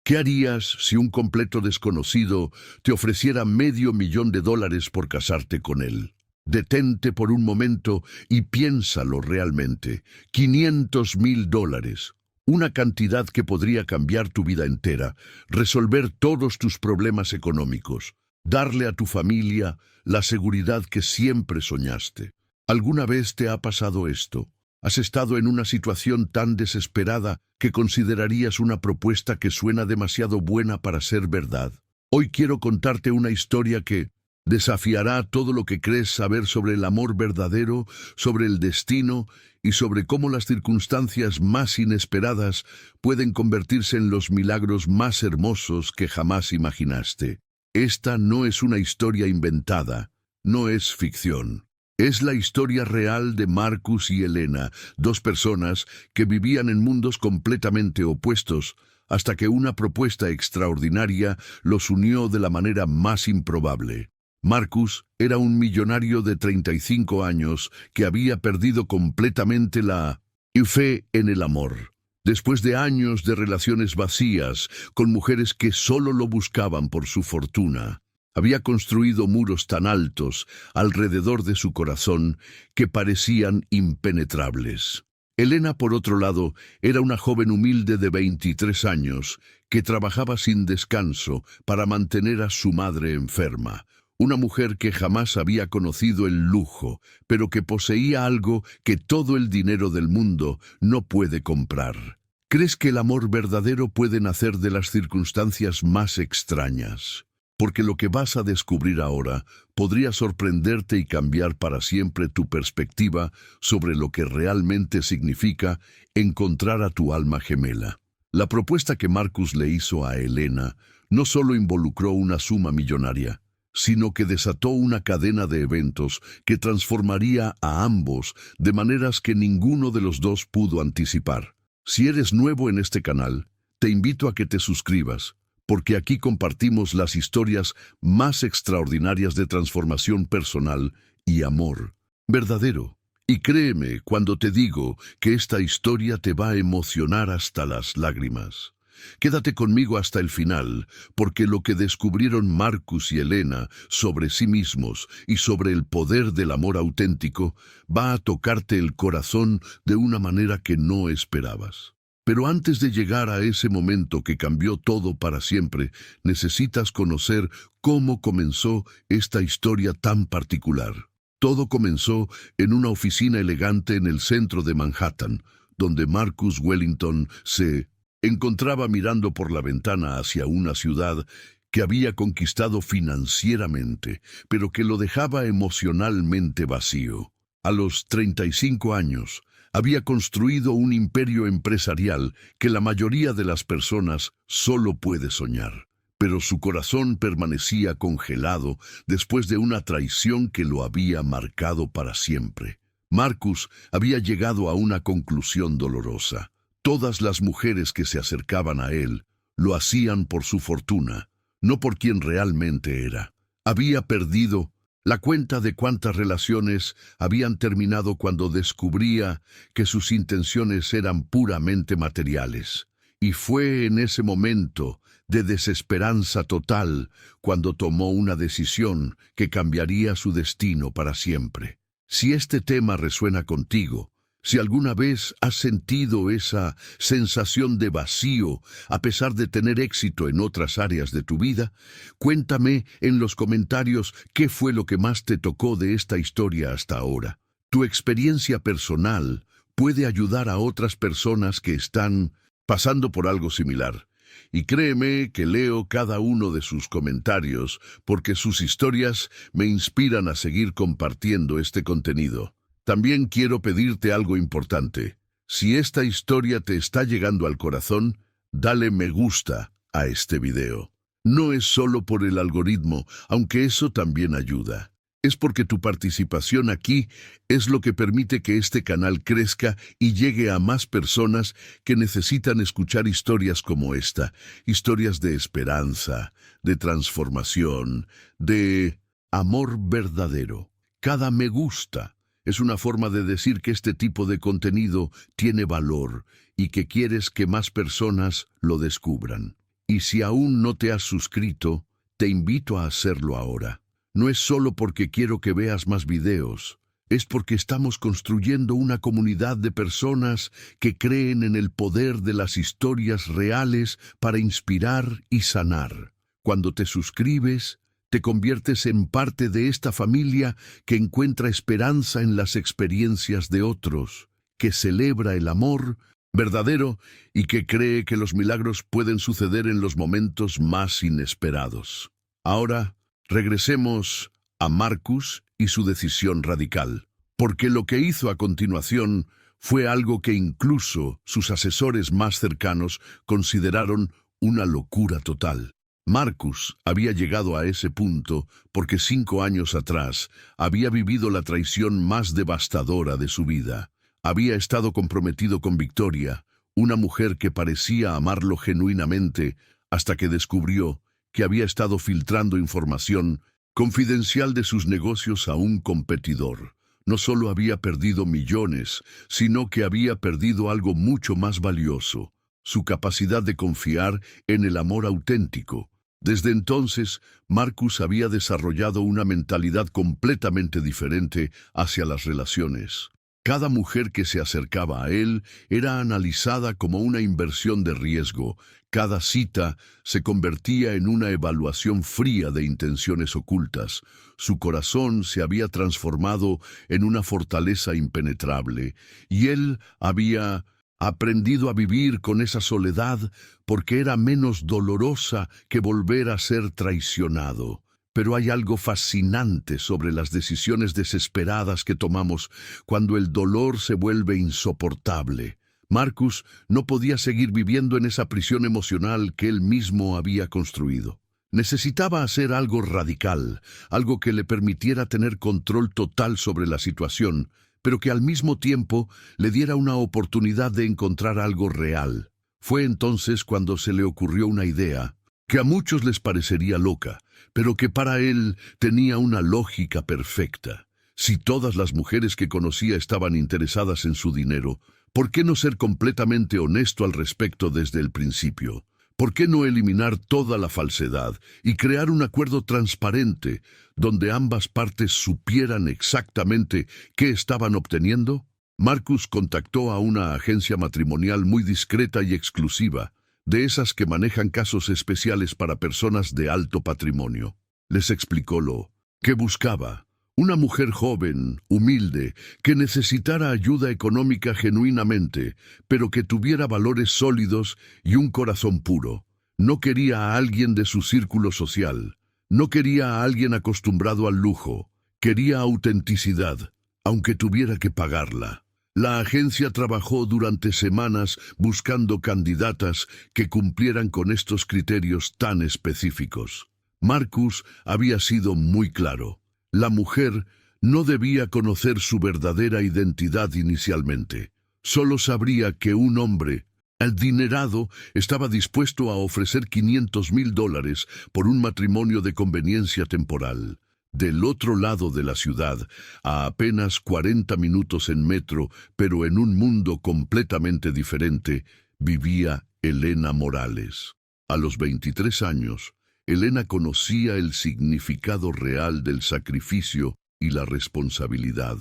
¿Qué harías si un completo desconocido te ofreciera $500,000 por casarte con él? Detente por un momento y piénsalo realmente. $500,000. Una cantidad que podría cambiar tu vida entera, resolver todos tus problemas económicos, darle a tu familia la seguridad que siempre soñaste. ¿Alguna vez te ha pasado esto? ¿Has estado en una situación tan desesperada que considerarías una propuesta que suena demasiado buena para ser verdad? Hoy quiero contarte una historia que desafiará todo lo que crees saber sobre el amor verdadero, sobre el destino y sobre cómo las circunstancias más inesperadas pueden convertirse en los milagros más hermosos que jamás imaginaste. Esta no es una historia inventada, no es ficción. Es la historia real de Marcus y Elena, dos personas que vivían en mundos completamente opuestos, hasta que una propuesta extraordinaria los unió de la manera más improbable. Marcus era un millonario de 35 años que había perdido completamente la fe en el amor. Después de años de relaciones vacías con mujeres que solo lo buscaban por su fortuna, había construido muros tan altos alrededor de su corazón que parecían impenetrables. Elena, por otro lado, era una joven humilde de 23 años que trabajaba sin descanso para mantener a su madre enferma. Una mujer que jamás había conocido el lujo, pero que poseía algo que todo el dinero del mundo no puede comprar. ¿Crees que el amor verdadero puede nacer de las circunstancias más extrañas? Porque lo que vas a descubrir ahora podría sorprenderte y cambiar para siempre tu perspectiva sobre lo que realmente significa encontrar a tu alma gemela. La propuesta que Marcus le hizo a Elena no solo involucró una suma millonaria, sino que desató una cadena de eventos que transformaría a ambos de maneras que ninguno de los dos pudo anticipar. Si eres nuevo en este canal, te invito a que te suscribas, porque aquí compartimos las historias más extraordinarias de transformación personal y amor verdadero. Y créeme cuando te digo que esta historia te va a emocionar hasta las lágrimas. Quédate conmigo hasta el final, porque lo que descubrieron Marcus y Elena sobre sí mismos y sobre el poder del amor auténtico va a tocarte el corazón de una manera que no esperabas. Pero antes de llegar a ese momento que cambió todo para siempre, necesitas conocer cómo comenzó esta historia tan particular. Todo comenzó en una oficina elegante en el centro de Manhattan, donde Marcus Wellington se encontraba mirando por la ventana hacia una ciudad que había conquistado financieramente, pero que lo dejaba emocionalmente vacío. A los 35 años, había construido un imperio empresarial que la mayoría de las personas solo puede soñar. Pero su corazón permanecía congelado después de una traición que lo había marcado para siempre. Marcus había llegado a una conclusión dolorosa. Todas las mujeres que se acercaban a él lo hacían por su fortuna, no por quien realmente era. Había perdido la cuenta de cuántas relaciones habían terminado cuando descubría que sus intenciones eran puramente materiales. Y fue en ese momento de desesperanza total cuando tomó una decisión que cambiaría su destino para siempre. Si este tema resuena contigo, si alguna vez has sentido esa sensación de vacío a pesar de tener éxito en otras áreas de tu vida, cuéntame en los comentarios qué fue lo que más te tocó de esta historia hasta ahora. Tu experiencia personal puede ayudar a otras personas que están pasando por algo similar. Y créeme que leo cada uno de sus comentarios porque sus historias me inspiran a seguir compartiendo este contenido. También quiero pedirte algo importante. Si esta historia te está llegando al corazón, dale me gusta a este video. No es solo por el algoritmo, aunque eso también ayuda. Es porque tu participación aquí es lo que permite que este canal crezca y llegue a más personas que necesitan escuchar historias como esta. Historias de esperanza, de transformación, de amor verdadero. Cada me gusta es una forma de decir que este tipo de contenido tiene valor y que quieres que más personas lo descubran. Y si aún no te has suscrito, te invito a hacerlo ahora. No es solo porque quiero que veas más videos, es porque estamos construyendo una comunidad de personas que creen en el poder de las historias reales para inspirar y sanar. Cuando te suscribes, te conviertes en parte de esta familia que encuentra esperanza en las experiencias de otros, que celebra el amor verdadero y que cree que los milagros pueden suceder en los momentos más inesperados. Ahora, regresemos a Marcus y su decisión radical, porque lo que hizo a continuación fue algo que incluso sus asesores más cercanos consideraron una locura total. Marcus había llegado a ese punto porque 5 años atrás había vivido la traición más devastadora de su vida. Había estado comprometido con Victoria, una mujer que parecía amarlo genuinamente, hasta que descubrió que había estado filtrando información confidencial de sus negocios a un competidor. No solo había perdido millones, sino que había perdido algo mucho más valioso: su capacidad de confiar en el amor auténtico. Desde entonces, Marcus había desarrollado una mentalidad completamente diferente hacia las relaciones. Cada mujer que se acercaba a él era analizada como una inversión de riesgo. Cada cita se convertía en una evaluación fría de intenciones ocultas. Su corazón se había transformado en una fortaleza impenetrable, y él había aprendido a vivir con esa soledad porque era menos dolorosa que volver a ser traicionado. Pero hay algo fascinante sobre las decisiones desesperadas que tomamos cuando el dolor se vuelve insoportable. Marcus no podía seguir viviendo en esa prisión emocional que él mismo había construido. Necesitaba hacer algo radical, algo que le permitiera tener control total sobre la situación, pero que al mismo tiempo le diera una oportunidad de encontrar algo real. Fue entonces cuando se le ocurrió una idea que a muchos les parecería loca, pero que para él tenía una lógica perfecta. Si todas las mujeres que conocía estaban interesadas en su dinero, ¿por qué no ser completamente honesto al respecto desde el principio? ¿Por qué no eliminar toda la falsedad y crear un acuerdo transparente donde ambas partes supieran exactamente qué estaban obteniendo? Marcus contactó a una agencia matrimonial muy discreta y exclusiva, de esas que manejan casos especiales para personas de alto patrimonio. Les explicó lo que buscaba: una mujer joven, humilde, que necesitara ayuda económica genuinamente, pero que tuviera valores sólidos y un corazón puro. No quería a alguien de su círculo social, no quería a alguien acostumbrado al lujo, quería autenticidad, aunque tuviera que pagarla. La agencia trabajó durante semanas buscando candidatas que cumplieran con estos criterios tan específicos. Marcus había sido muy claro: la mujer no debía conocer su verdadera identidad inicialmente. Solo sabría que un hombre adinerado estaba dispuesto a ofrecer $500,000 por un matrimonio de conveniencia temporal. Del otro lado de la ciudad, a apenas 40 minutos en metro, pero en un mundo completamente diferente, vivía Elena Morales. A los 23 años, Elena conocía el significado real del sacrificio y la responsabilidad.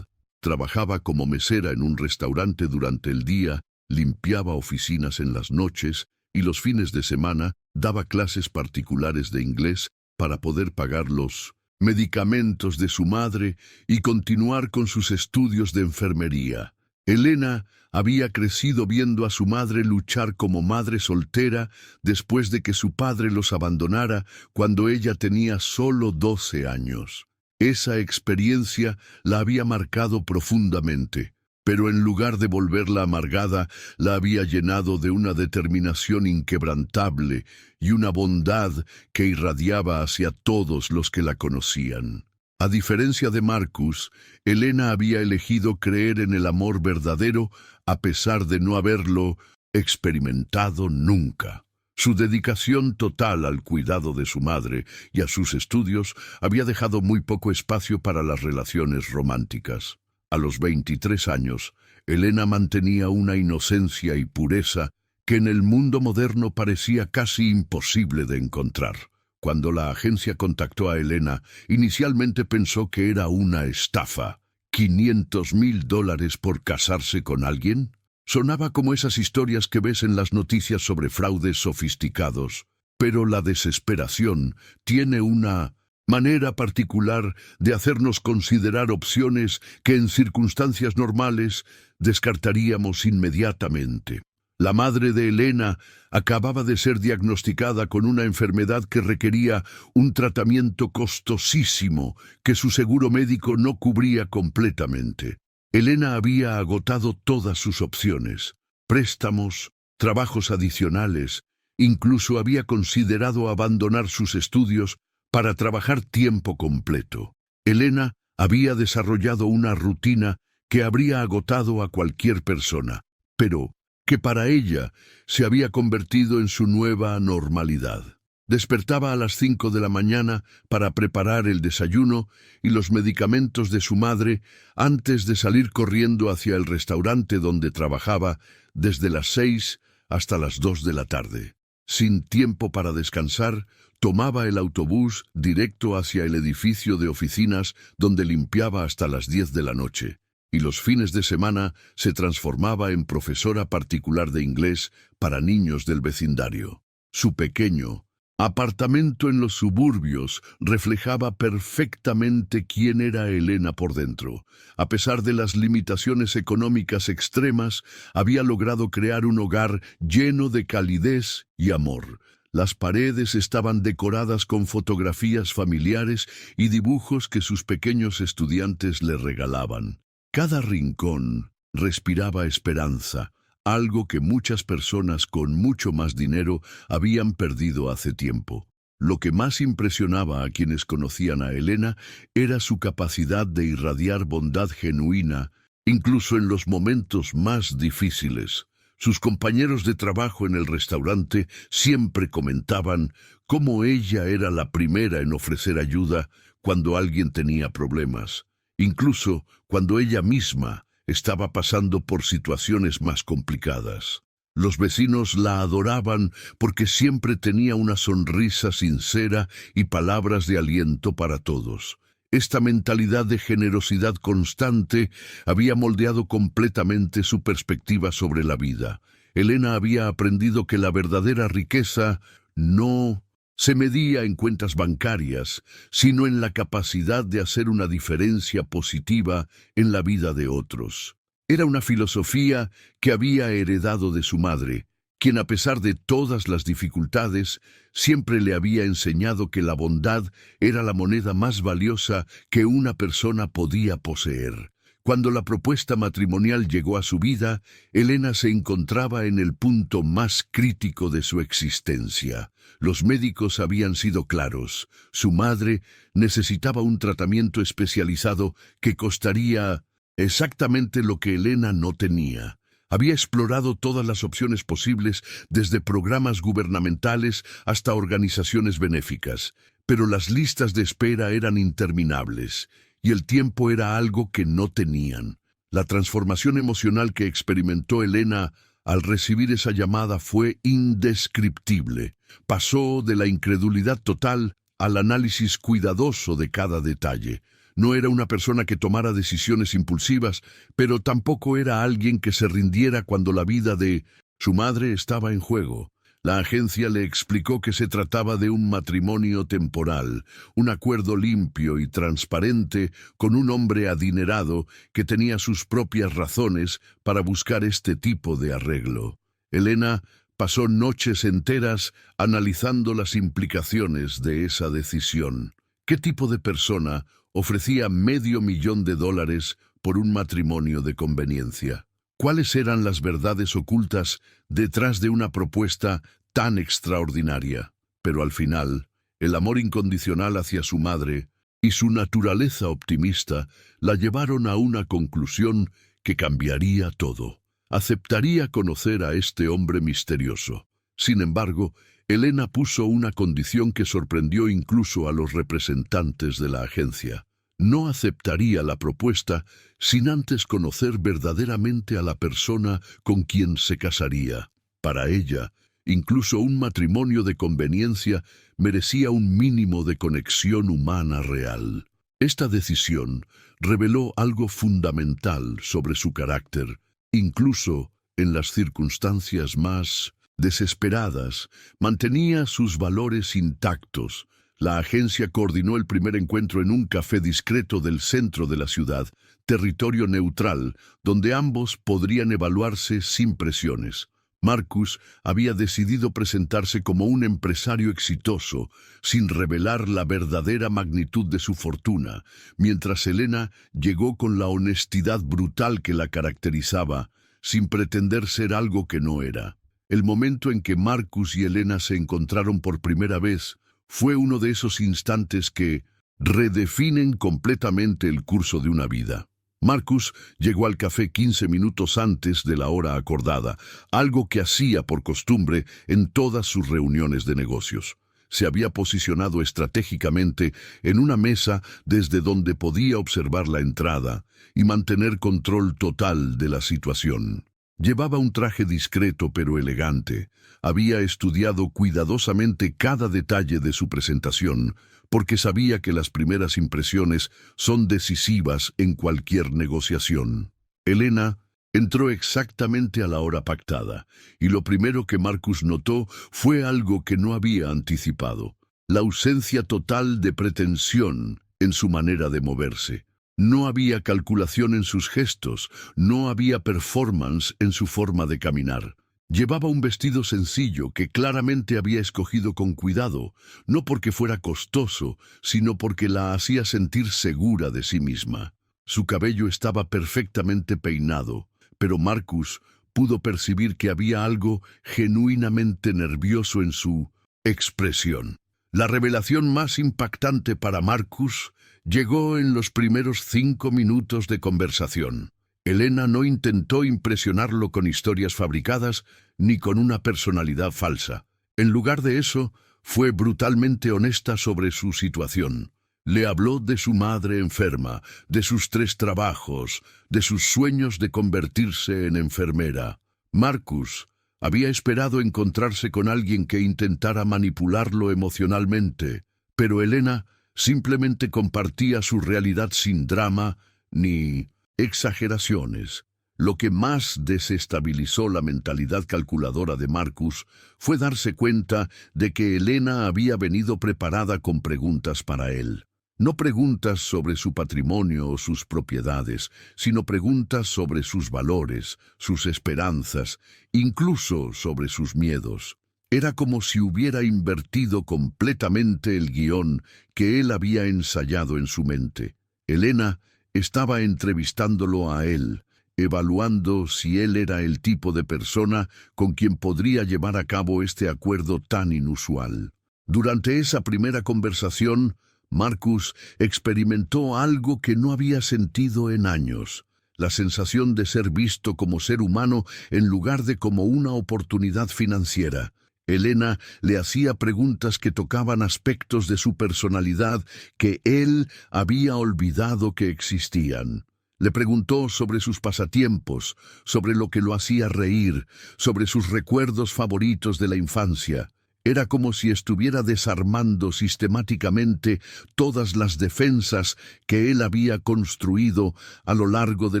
Trabajaba como mesera en un restaurante durante el día, limpiaba oficinas en las noches y los fines de semana daba clases particulares de inglés para poder pagar los medicamentos de su madre y continuar con sus estudios de enfermería. Elena había crecido viendo a su madre luchar como madre soltera después de que su padre los abandonara cuando ella tenía solo 12 años. Esa experiencia la había marcado profundamente, pero en lugar de volverla amargada, la había llenado de una determinación inquebrantable y una bondad que irradiaba hacia todos los que la conocían. A diferencia de Marcus, Elena había elegido creer en el amor verdadero a pesar de no haberlo experimentado nunca. Su dedicación total al cuidado de su madre y a sus estudios había dejado muy poco espacio para las relaciones románticas. A los 23 años, Elena mantenía una inocencia y pureza que en el mundo moderno parecía casi imposible de encontrar. Cuando la agencia contactó a Elena, inicialmente pensó que era una estafa. $500,000 por casarse con alguien. Sonaba como esas historias que ves en las noticias sobre fraudes sofisticados. Pero la desesperación tiene una manera particular de hacernos considerar opciones que en circunstancias normales descartaríamos inmediatamente. La madre de Elena acababa de ser diagnosticada con una enfermedad que requería un tratamiento costosísimo que su seguro médico no cubría completamente. Elena había agotado todas sus opciones: préstamos, trabajos adicionales, incluso había considerado abandonar sus estudios para trabajar tiempo completo. Elena había desarrollado una rutina que habría agotado a cualquier persona, pero que para ella se había convertido en su nueva normalidad. Despertaba a las 5 de la mañana para preparar el desayuno y los medicamentos de su madre antes de salir corriendo hacia el restaurante donde trabajaba desde las 6 hasta las 2 de la tarde. Sin tiempo para descansar, tomaba el autobús directo hacia el edificio de oficinas donde limpiaba hasta las 10 de la noche. Y los fines de semana se transformaba en profesora particular de inglés para niños del vecindario. Su pequeño apartamento en los suburbios reflejaba perfectamente quién era Elena por dentro. A pesar de las limitaciones económicas extremas, había logrado crear un hogar lleno de calidez y amor. Las paredes estaban decoradas con fotografías familiares y dibujos que sus pequeños estudiantes le regalaban. Cada rincón respiraba esperanza, algo que muchas personas con mucho más dinero habían perdido hace tiempo. Lo que más impresionaba a quienes conocían a Elena era su capacidad de irradiar bondad genuina, incluso en los momentos más difíciles. Sus compañeros de trabajo en el restaurante siempre comentaban cómo ella era la primera en ofrecer ayuda cuando alguien tenía problemas, incluso cuando ella misma estaba pasando por situaciones más complicadas. Los vecinos la adoraban porque siempre tenía una sonrisa sincera y palabras de aliento para todos. Esta mentalidad de generosidad constante había moldeado completamente su perspectiva sobre la vida. Elena había aprendido que la verdadera riqueza no se medía en cuentas bancarias, sino en la capacidad de hacer una diferencia positiva en la vida de otros. Era una filosofía que había heredado de su madre, quien a pesar de todas las dificultades, siempre le había enseñado que la bondad era la moneda más valiosa que una persona podía poseer. Cuando la propuesta matrimonial llegó a su vida, Elena se encontraba en el punto más crítico de su existencia. Los médicos habían sido claros: su madre necesitaba un tratamiento especializado que costaría exactamente lo que Elena no tenía. Había explorado todas las opciones posibles, desde programas gubernamentales hasta organizaciones benéficas, pero las listas de espera eran interminables, y el tiempo era algo que no tenían. La transformación emocional que experimentó Elena al recibir esa llamada fue indescriptible. Pasó de la incredulidad total al análisis cuidadoso de cada detalle. No era una persona que tomara decisiones impulsivas, pero tampoco era alguien que se rindiera cuando la vida de su madre estaba en juego. La agencia le explicó que se trataba de un matrimonio temporal, un acuerdo limpio y transparente con un hombre adinerado que tenía sus propias razones para buscar este tipo de arreglo. Elena pasó noches enteras analizando las implicaciones de esa decisión. ¿Qué tipo de persona ofrecía $500,000 por un matrimonio de conveniencia? ¿Cuáles eran las verdades ocultas detrás de una propuesta tan extraordinaria? Pero al final, el amor incondicional hacia su madre y su naturaleza optimista la llevaron a una conclusión que cambiaría todo. Aceptaría conocer a este hombre misterioso. Sin embargo, Elena puso una condición que sorprendió incluso a los representantes de la agencia. No aceptaría la propuesta sin antes conocer verdaderamente a la persona con quien se casaría. Para ella, incluso un matrimonio de conveniencia merecía un mínimo de conexión humana real. Esta decisión reveló algo fundamental sobre su carácter, incluso en las circunstancias más desesperadas, mantenía sus valores intactos. La agencia coordinó el primer encuentro en un café discreto del centro de la ciudad, territorio neutral, donde ambos podrían evaluarse sin presiones. Marcus había decidido presentarse como un empresario exitoso, sin revelar la verdadera magnitud de su fortuna, mientras Elena llegó con la honestidad brutal que la caracterizaba, sin pretender ser algo que no era. El momento en que Marcus y Elena se encontraron por primera vez fue uno de esos instantes que redefinen completamente el curso de una vida. Marcus llegó al café 15 minutos antes de la hora acordada, algo que hacía por costumbre en todas sus reuniones de negocios. Se había posicionado estratégicamente en una mesa desde donde podía observar la entrada y mantener control total de la situación. Llevaba un traje discreto pero elegante. Había estudiado cuidadosamente cada detalle de su presentación, porque sabía que las primeras impresiones son decisivas en cualquier negociación. Elena entró exactamente a la hora pactada, y lo primero que Marcus notó fue algo que no había anticipado: la ausencia total de pretensión en su manera de moverse. No había calculación en sus gestos, no había performance en su forma de caminar. Llevaba un vestido sencillo que claramente había escogido con cuidado, no porque fuera costoso, sino porque la hacía sentir segura de sí misma. Su cabello estaba perfectamente peinado, pero Marcus pudo percibir que había algo genuinamente nervioso en su expresión. La revelación más impactante para Marcus llegó en los primeros 5 minutos de conversación. Elena no intentó impresionarlo con historias fabricadas ni con una personalidad falsa. En lugar de eso, fue brutalmente honesta sobre su situación. Le habló de su madre enferma, de sus 3 trabajos, de sus sueños de convertirse en enfermera. Marcus había esperado encontrarse con alguien que intentara manipularlo emocionalmente, pero Elena simplemente compartía su realidad sin drama ni exageraciones. Lo que más desestabilizó la mentalidad calculadora de Marcus fue darse cuenta de que Elena había venido preparada con preguntas para él. No preguntas sobre su patrimonio o sus propiedades, sino preguntas sobre sus valores, sus esperanzas, incluso sobre sus miedos. Era como si hubiera invertido completamente el guión que él había ensayado en su mente. Elena estaba entrevistándolo a él, evaluando si él era el tipo de persona con quien podría llevar a cabo este acuerdo tan inusual. Durante esa primera conversación, Marcus experimentó algo que no había sentido en años: la sensación de ser visto como ser humano en lugar de como una oportunidad financiera. Elena le hacía preguntas que tocaban aspectos de su personalidad que él había olvidado que existían. Le preguntó sobre sus pasatiempos, sobre lo que lo hacía reír, sobre sus recuerdos favoritos de la infancia. Era como si estuviera desarmando sistemáticamente todas las defensas que él había construido a lo largo de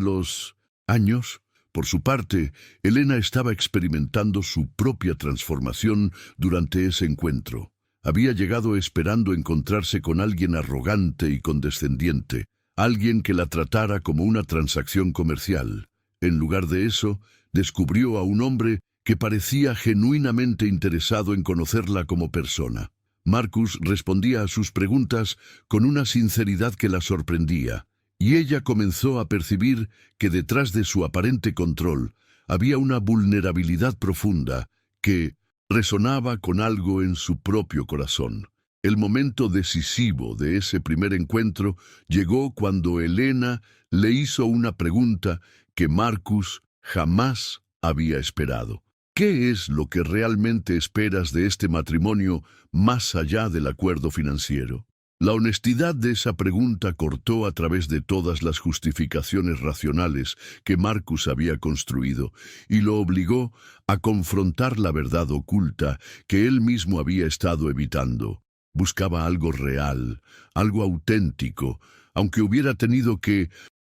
los años. Por su parte, Elena estaba experimentando su propia transformación durante ese encuentro. Había llegado esperando encontrarse con alguien arrogante y condescendiente, alguien que la tratara como una transacción comercial. En lugar de eso, descubrió a un hombre que parecía genuinamente interesado en conocerla como persona. Marcus respondía a sus preguntas con una sinceridad que la sorprendía, y ella comenzó a percibir que detrás de su aparente control había una vulnerabilidad profunda que resonaba con algo en su propio corazón. El momento decisivo de ese primer encuentro llegó cuando Elena le hizo una pregunta que Marcus jamás había esperado. ¿Qué es lo que realmente esperas de este matrimonio más allá del acuerdo financiero? La honestidad de esa pregunta cortó a través de todas las justificaciones racionales que Marcus había construido y lo obligó a confrontar la verdad oculta que él mismo había estado evitando. Buscaba algo real, algo auténtico, aunque hubiera tenido que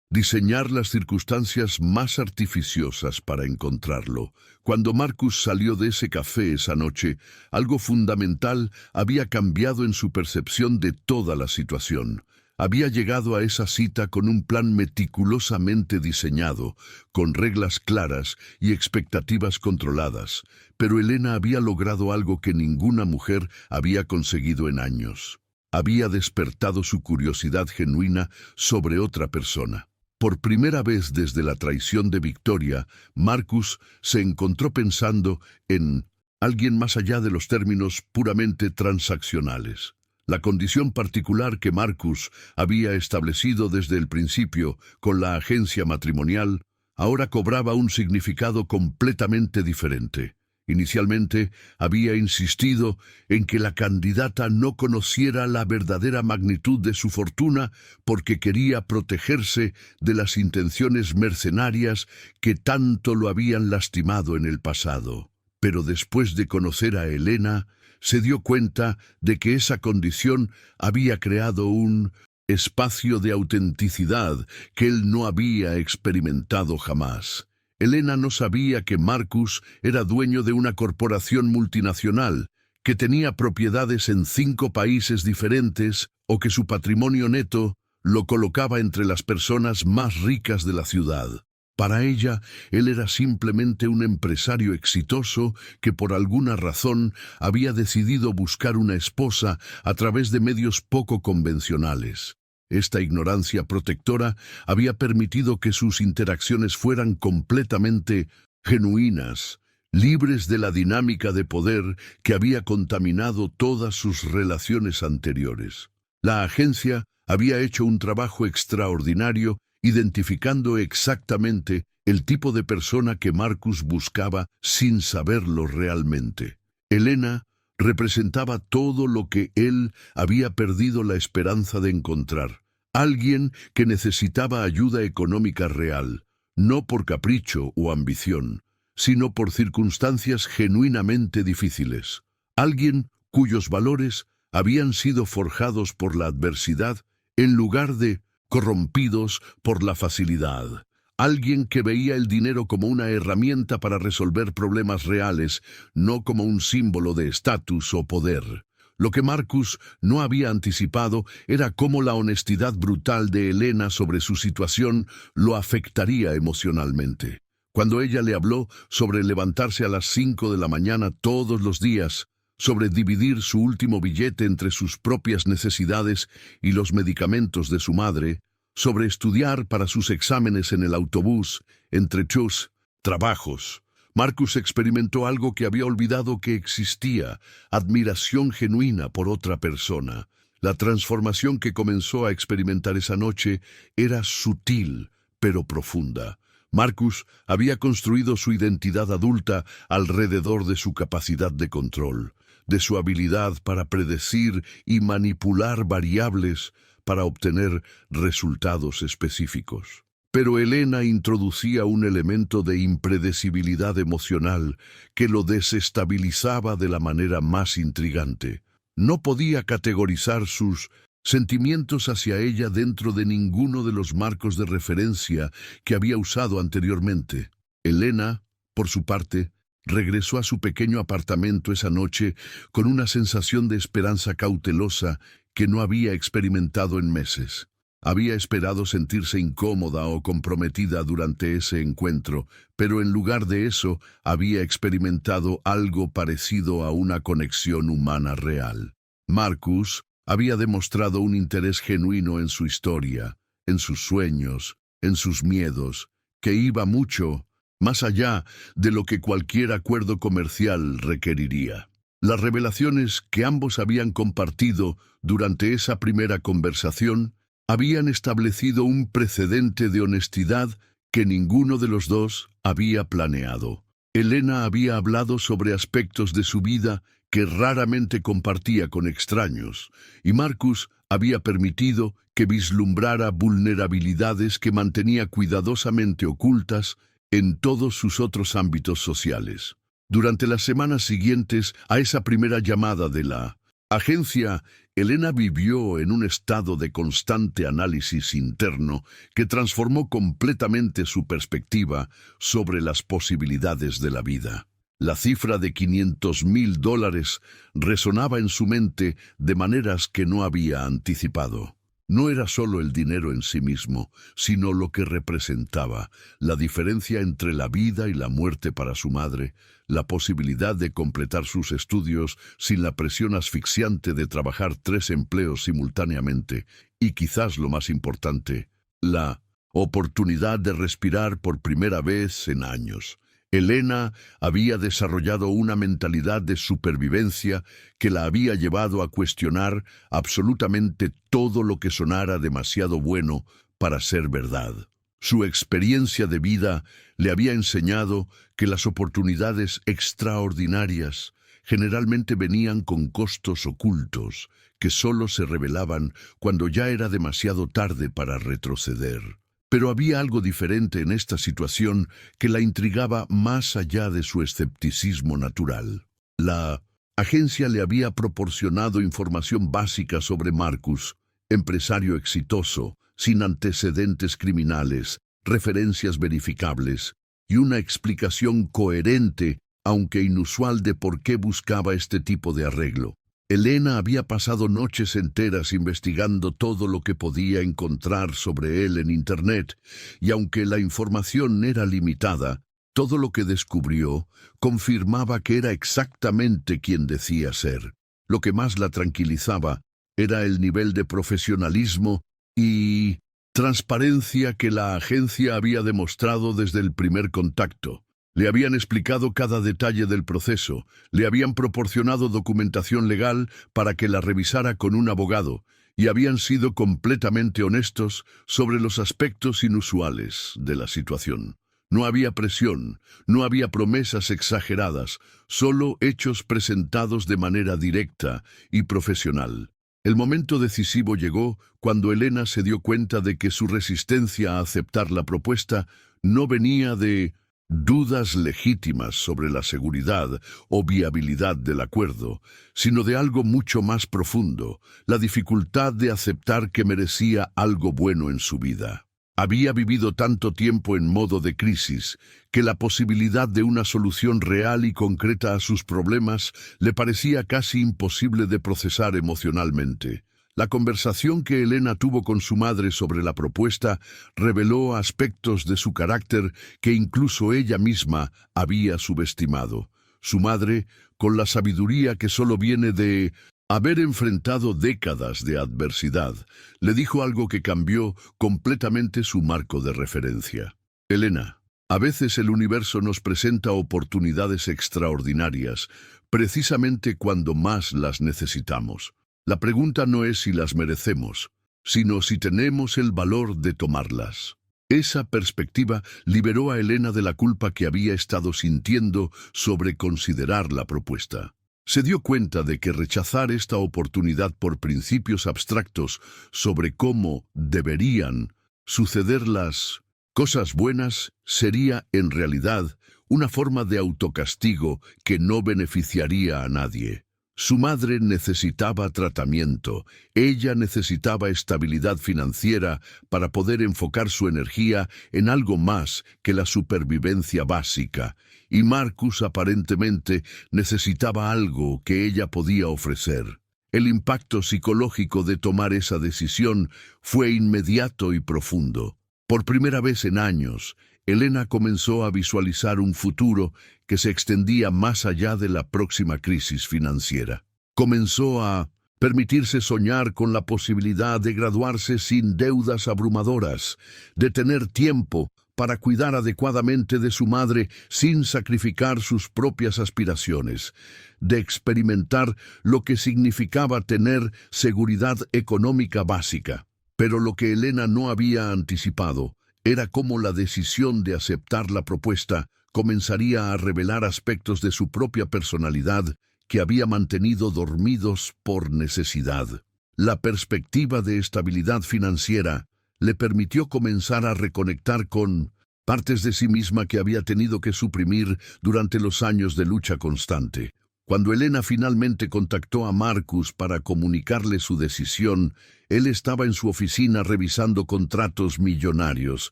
diseñar las circunstancias más artificiosas para encontrarlo. Cuando Marcus salió de ese café esa noche, algo fundamental había cambiado en su percepción de toda la situación. Había llegado a esa cita con un plan meticulosamente diseñado, con reglas claras y expectativas controladas, pero Elena había logrado algo que ninguna mujer había conseguido en años. Había despertado su curiosidad genuina sobre otra persona. Por primera vez desde la traición de Victoria, Marcus se encontró pensando en alguien más allá de los términos puramente transaccionales. La condición particular que Marcus había establecido desde el principio con la agencia matrimonial ahora cobraba un significado completamente diferente. Inicialmente había insistido en que la candidata no conociera la verdadera magnitud de su fortuna porque quería protegerse de las intenciones mercenarias que tanto lo habían lastimado en el pasado. Pero después de conocer a Elena, se dio cuenta de que esa condición había creado un espacio de autenticidad que él no había experimentado jamás. Elena no sabía que Marcus era dueño de una corporación multinacional, que tenía propiedades en 5 países diferentes o que su patrimonio neto lo colocaba entre las personas más ricas de la ciudad. Para ella, él era simplemente un empresario exitoso que por alguna razón había decidido buscar una esposa a través de medios poco convencionales. Esta ignorancia protectora había permitido que sus interacciones fueran completamente genuinas, libres de la dinámica de poder que había contaminado todas sus relaciones anteriores. La agencia había hecho un trabajo extraordinario identificando exactamente el tipo de persona que Marcus buscaba sin saberlo realmente. Elena representaba todo lo que él había perdido la esperanza de encontrar. Alguien que necesitaba ayuda económica real, no por capricho o ambición, sino por circunstancias genuinamente difíciles. Alguien cuyos valores habían sido forjados por la adversidad en lugar de corrompidos por la facilidad. Alguien que veía el dinero como una herramienta para resolver problemas reales, no como un símbolo de estatus o poder. Lo que Marcus no había anticipado era cómo la honestidad brutal de Elena sobre su situación lo afectaría emocionalmente. Cuando ella le habló sobre levantarse a las 5 de la mañana todos los días, sobre dividir su último billete entre sus propias necesidades y los medicamentos de su madre, sobre estudiar para sus exámenes en el autobús, entre sus trabajos, Marcus experimentó algo que había olvidado que existía: admiración genuina por otra persona. La transformación que comenzó a experimentar esa noche era sutil, pero profunda. Marcus había construido su identidad adulta alrededor de su capacidad de control, de su habilidad para predecir y manipular variables para obtener resultados específicos. Pero Elena introducía un elemento de impredecibilidad emocional que lo desestabilizaba de la manera más intrigante. No podía categorizar sus sentimientos hacia ella dentro de ninguno de los marcos de referencia que había usado anteriormente. Elena, por su parte, regresó a su pequeño apartamento esa noche con una sensación de esperanza cautelosa que no había experimentado en meses. Había esperado sentirse incómoda o comprometida durante ese encuentro, pero en lugar de eso había experimentado algo parecido a una conexión humana real. Marcus había demostrado un interés genuino en su historia, en sus sueños, en sus miedos, que iba mucho más allá de lo que cualquier acuerdo comercial requeriría. Las revelaciones que ambos habían compartido durante esa primera conversación habían establecido un precedente de honestidad que ninguno de los dos había planeado. Elena había hablado sobre aspectos de su vida que raramente compartía con extraños, y Marcus había permitido que vislumbrara vulnerabilidades que mantenía cuidadosamente ocultas en todos sus otros ámbitos sociales. Durante las semanas siguientes a esa primera llamada de la agencia, Elena vivió en un estado de constante análisis interno que transformó completamente su perspectiva sobre las posibilidades de la vida. La cifra de $500,000 resonaba en su mente de maneras que no había anticipado. No era solo el dinero en sí mismo, sino lo que representaba, la diferencia entre la vida y la muerte para su madre, la posibilidad de completar sus estudios sin la presión asfixiante de trabajar 3 empleos simultáneamente, y quizás lo más importante, la oportunidad de respirar por primera vez en años. Elena había desarrollado una mentalidad de supervivencia que la había llevado a cuestionar absolutamente todo lo que sonara demasiado bueno para ser verdad. Su experiencia de vida le había enseñado que las oportunidades extraordinarias generalmente venían con costos ocultos que solo se revelaban cuando ya era demasiado tarde para retroceder. Pero había algo diferente en esta situación que la intrigaba más allá de su escepticismo natural. La agencia le había proporcionado información básica sobre Marcus, empresario exitoso, sin antecedentes criminales, referencias verificables y una explicación coherente, aunque inusual, de por qué buscaba este tipo de arreglo. Elena había pasado noches enteras investigando todo lo que podía encontrar sobre él en Internet, y aunque la información era limitada, todo lo que descubrió confirmaba que era exactamente quien decía ser. Lo que más la tranquilizaba era el nivel de profesionalismo y transparencia que la agencia había demostrado desde el primer contacto. Le habían explicado cada detalle del proceso, le habían proporcionado documentación legal para que la revisara con un abogado, y habían sido completamente honestos sobre los aspectos inusuales de la situación. No había presión, no había promesas exageradas, solo hechos presentados de manera directa y profesional. El momento decisivo llegó cuando Elena se dio cuenta de que su resistencia a aceptar la propuesta no venía de dudas legítimas sobre la seguridad o viabilidad del acuerdo, sino de algo mucho más profundo, la dificultad de aceptar que merecía algo bueno en su vida. Había vivido tanto tiempo en modo de crisis que la posibilidad de una solución real y concreta a sus problemas le parecía casi imposible de procesar emocionalmente. La conversación que Elena tuvo con su madre sobre la propuesta reveló aspectos de su carácter que incluso ella misma había subestimado. Su madre, con la sabiduría que solo viene de haber enfrentado décadas de adversidad, le dijo algo que cambió completamente su marco de referencia. Elena, a veces el universo nos presenta oportunidades extraordinarias, precisamente cuando más las necesitamos. La pregunta no es si las merecemos, sino si tenemos el valor de tomarlas. Esa perspectiva liberó a Elena de la culpa que había estado sintiendo sobre considerar la propuesta. Se dio cuenta de que rechazar esta oportunidad por principios abstractos sobre cómo deberían suceder las cosas buenas sería, en realidad, una forma de autocastigo que no beneficiaría a nadie. Su madre necesitaba tratamiento, ella necesitaba estabilidad financiera para poder enfocar su energía en algo más que la supervivencia básica, y Marcus aparentemente necesitaba algo que ella podía ofrecer. El impacto psicológico de tomar esa decisión fue inmediato y profundo. Por primera vez en años, Elena comenzó a visualizar un futuro que se extendía más allá de la próxima crisis financiera. Comenzó a permitirse soñar con la posibilidad de graduarse sin deudas abrumadoras, de tener tiempo para cuidar adecuadamente de su madre sin sacrificar sus propias aspiraciones, de experimentar lo que significaba tener seguridad económica básica. Pero lo que Elena no había anticipado era cómo la decisión de aceptar la propuesta comenzaría a revelar aspectos de su propia personalidad que había mantenido dormidos por necesidad. La perspectiva de estabilidad financiera le permitió comenzar a reconectar con partes de sí misma que había tenido que suprimir durante los años de lucha constante. Cuando Elena finalmente contactó a Marcus para comunicarle su decisión, él estaba en su oficina revisando contratos millonarios,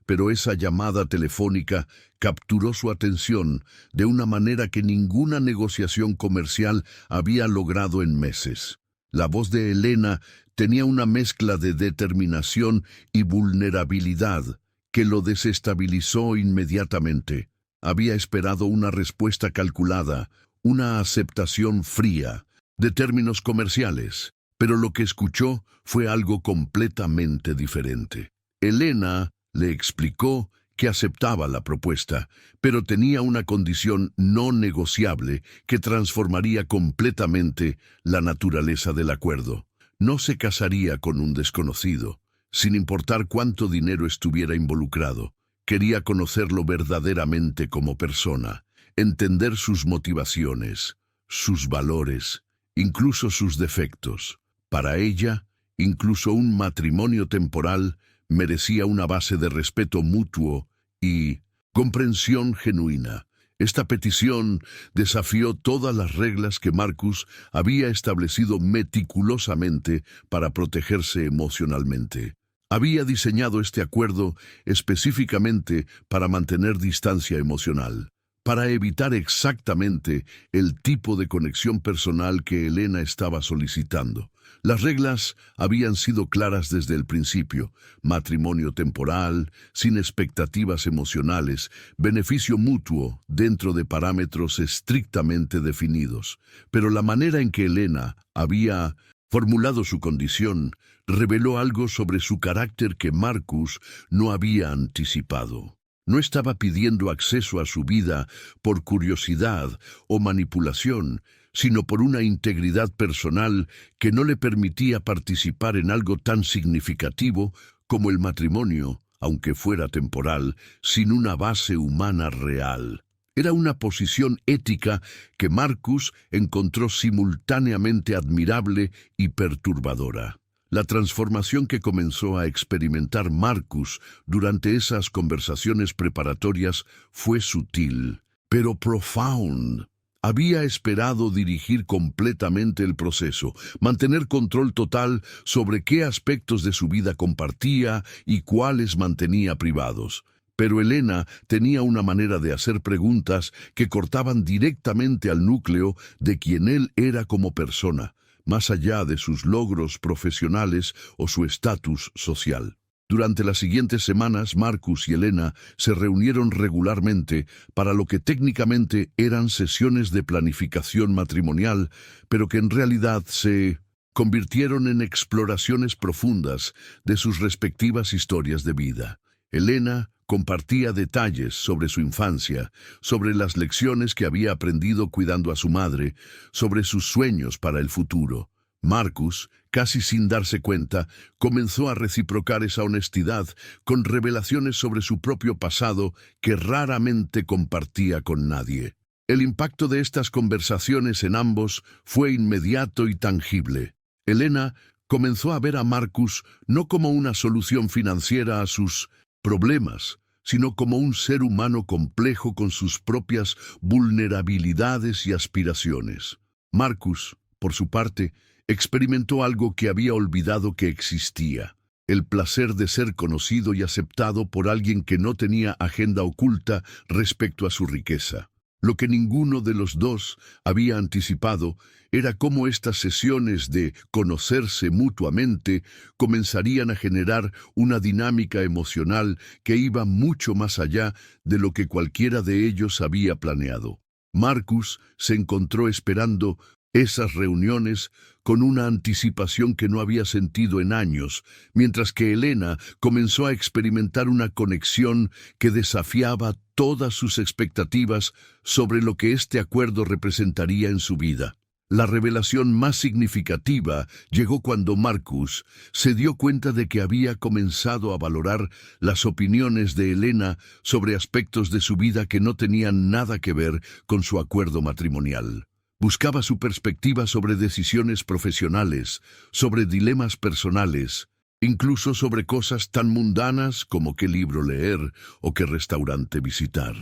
pero esa llamada telefónica capturó su atención de una manera que ninguna negociación comercial había logrado en meses. La voz de Elena tenía una mezcla de determinación y vulnerabilidad que lo desestabilizó inmediatamente. Había esperado una respuesta calculada, una aceptación fría de términos comerciales, pero lo que escuchó fue algo completamente diferente. Elena le explicó que aceptaba la propuesta, pero tenía una condición no negociable que transformaría completamente la naturaleza del acuerdo. No se casaría con un desconocido, sin importar cuánto dinero estuviera involucrado. Quería conocerlo verdaderamente como persona, entender sus motivaciones, sus valores, incluso sus defectos. Para ella, incluso un matrimonio temporal merecía una base de respeto mutuo y comprensión genuina. Esta petición desafió todas las reglas que Marcus había establecido meticulosamente para protegerse emocionalmente. Había diseñado este acuerdo específicamente para mantener distancia emocional, para evitar exactamente el tipo de conexión personal que Elena estaba solicitando. Las reglas habían sido claras desde el principio: matrimonio temporal, sin expectativas emocionales, beneficio mutuo dentro de parámetros estrictamente definidos. Pero la manera en que Elena había formulado su condición reveló algo sobre su carácter que Marcus no había anticipado. No estaba pidiendo acceso a su vida por curiosidad o manipulación, sino por una integridad personal que no le permitía participar en algo tan significativo como el matrimonio, aunque fuera temporal, sin una base humana real. Era una posición ética que Marcus encontró simultáneamente admirable y perturbadora. La transformación que comenzó a experimentar Marcus durante esas conversaciones preparatorias fue sutil, pero profound. Había esperado dirigir completamente el proceso, mantener control total sobre qué aspectos de su vida compartía y cuáles mantenía privados. Pero Elena tenía una manera de hacer preguntas que cortaban directamente al núcleo de quien él era como persona, más allá de sus logros profesionales o su estatus social. Durante las siguientes semanas, Marcus y Elena se reunieron regularmente para lo que técnicamente eran sesiones de planificación matrimonial, pero que en realidad se convirtieron en exploraciones profundas de sus respectivas historias de vida. Elena compartía detalles sobre su infancia, sobre las lecciones que había aprendido cuidando a su madre, sobre sus sueños para el futuro. Marcus, casi sin darse cuenta, comenzó a reciprocar esa honestidad con revelaciones sobre su propio pasado que raramente compartía con nadie. El impacto de estas conversaciones en ambos fue inmediato y tangible. Elena comenzó a ver a Marcus no como una solución financiera a sus problemas, sino como un ser humano complejo con sus propias vulnerabilidades y aspiraciones. Marcus, por su parte, experimentó algo que había olvidado que existía: el placer de ser conocido y aceptado por alguien que no tenía agenda oculta respecto a su riqueza. Lo que ninguno de los dos había anticipado era cómo estas sesiones de conocerse mutuamente comenzarían a generar una dinámica emocional que iba mucho más allá de lo que cualquiera de ellos había planeado. Marcus se encontró esperando esas reuniones con una anticipación que no había sentido en años, mientras que Elena comenzó a experimentar una conexión que desafiaba todas sus expectativas sobre lo que este acuerdo representaría en su vida. La revelación más significativa llegó cuando Marcus se dio cuenta de que había comenzado a valorar las opiniones de Elena sobre aspectos de su vida que no tenían nada que ver con su acuerdo matrimonial. Buscaba su perspectiva sobre decisiones profesionales, sobre dilemas personales, incluso sobre cosas tan mundanas como qué libro leer o qué restaurante visitar.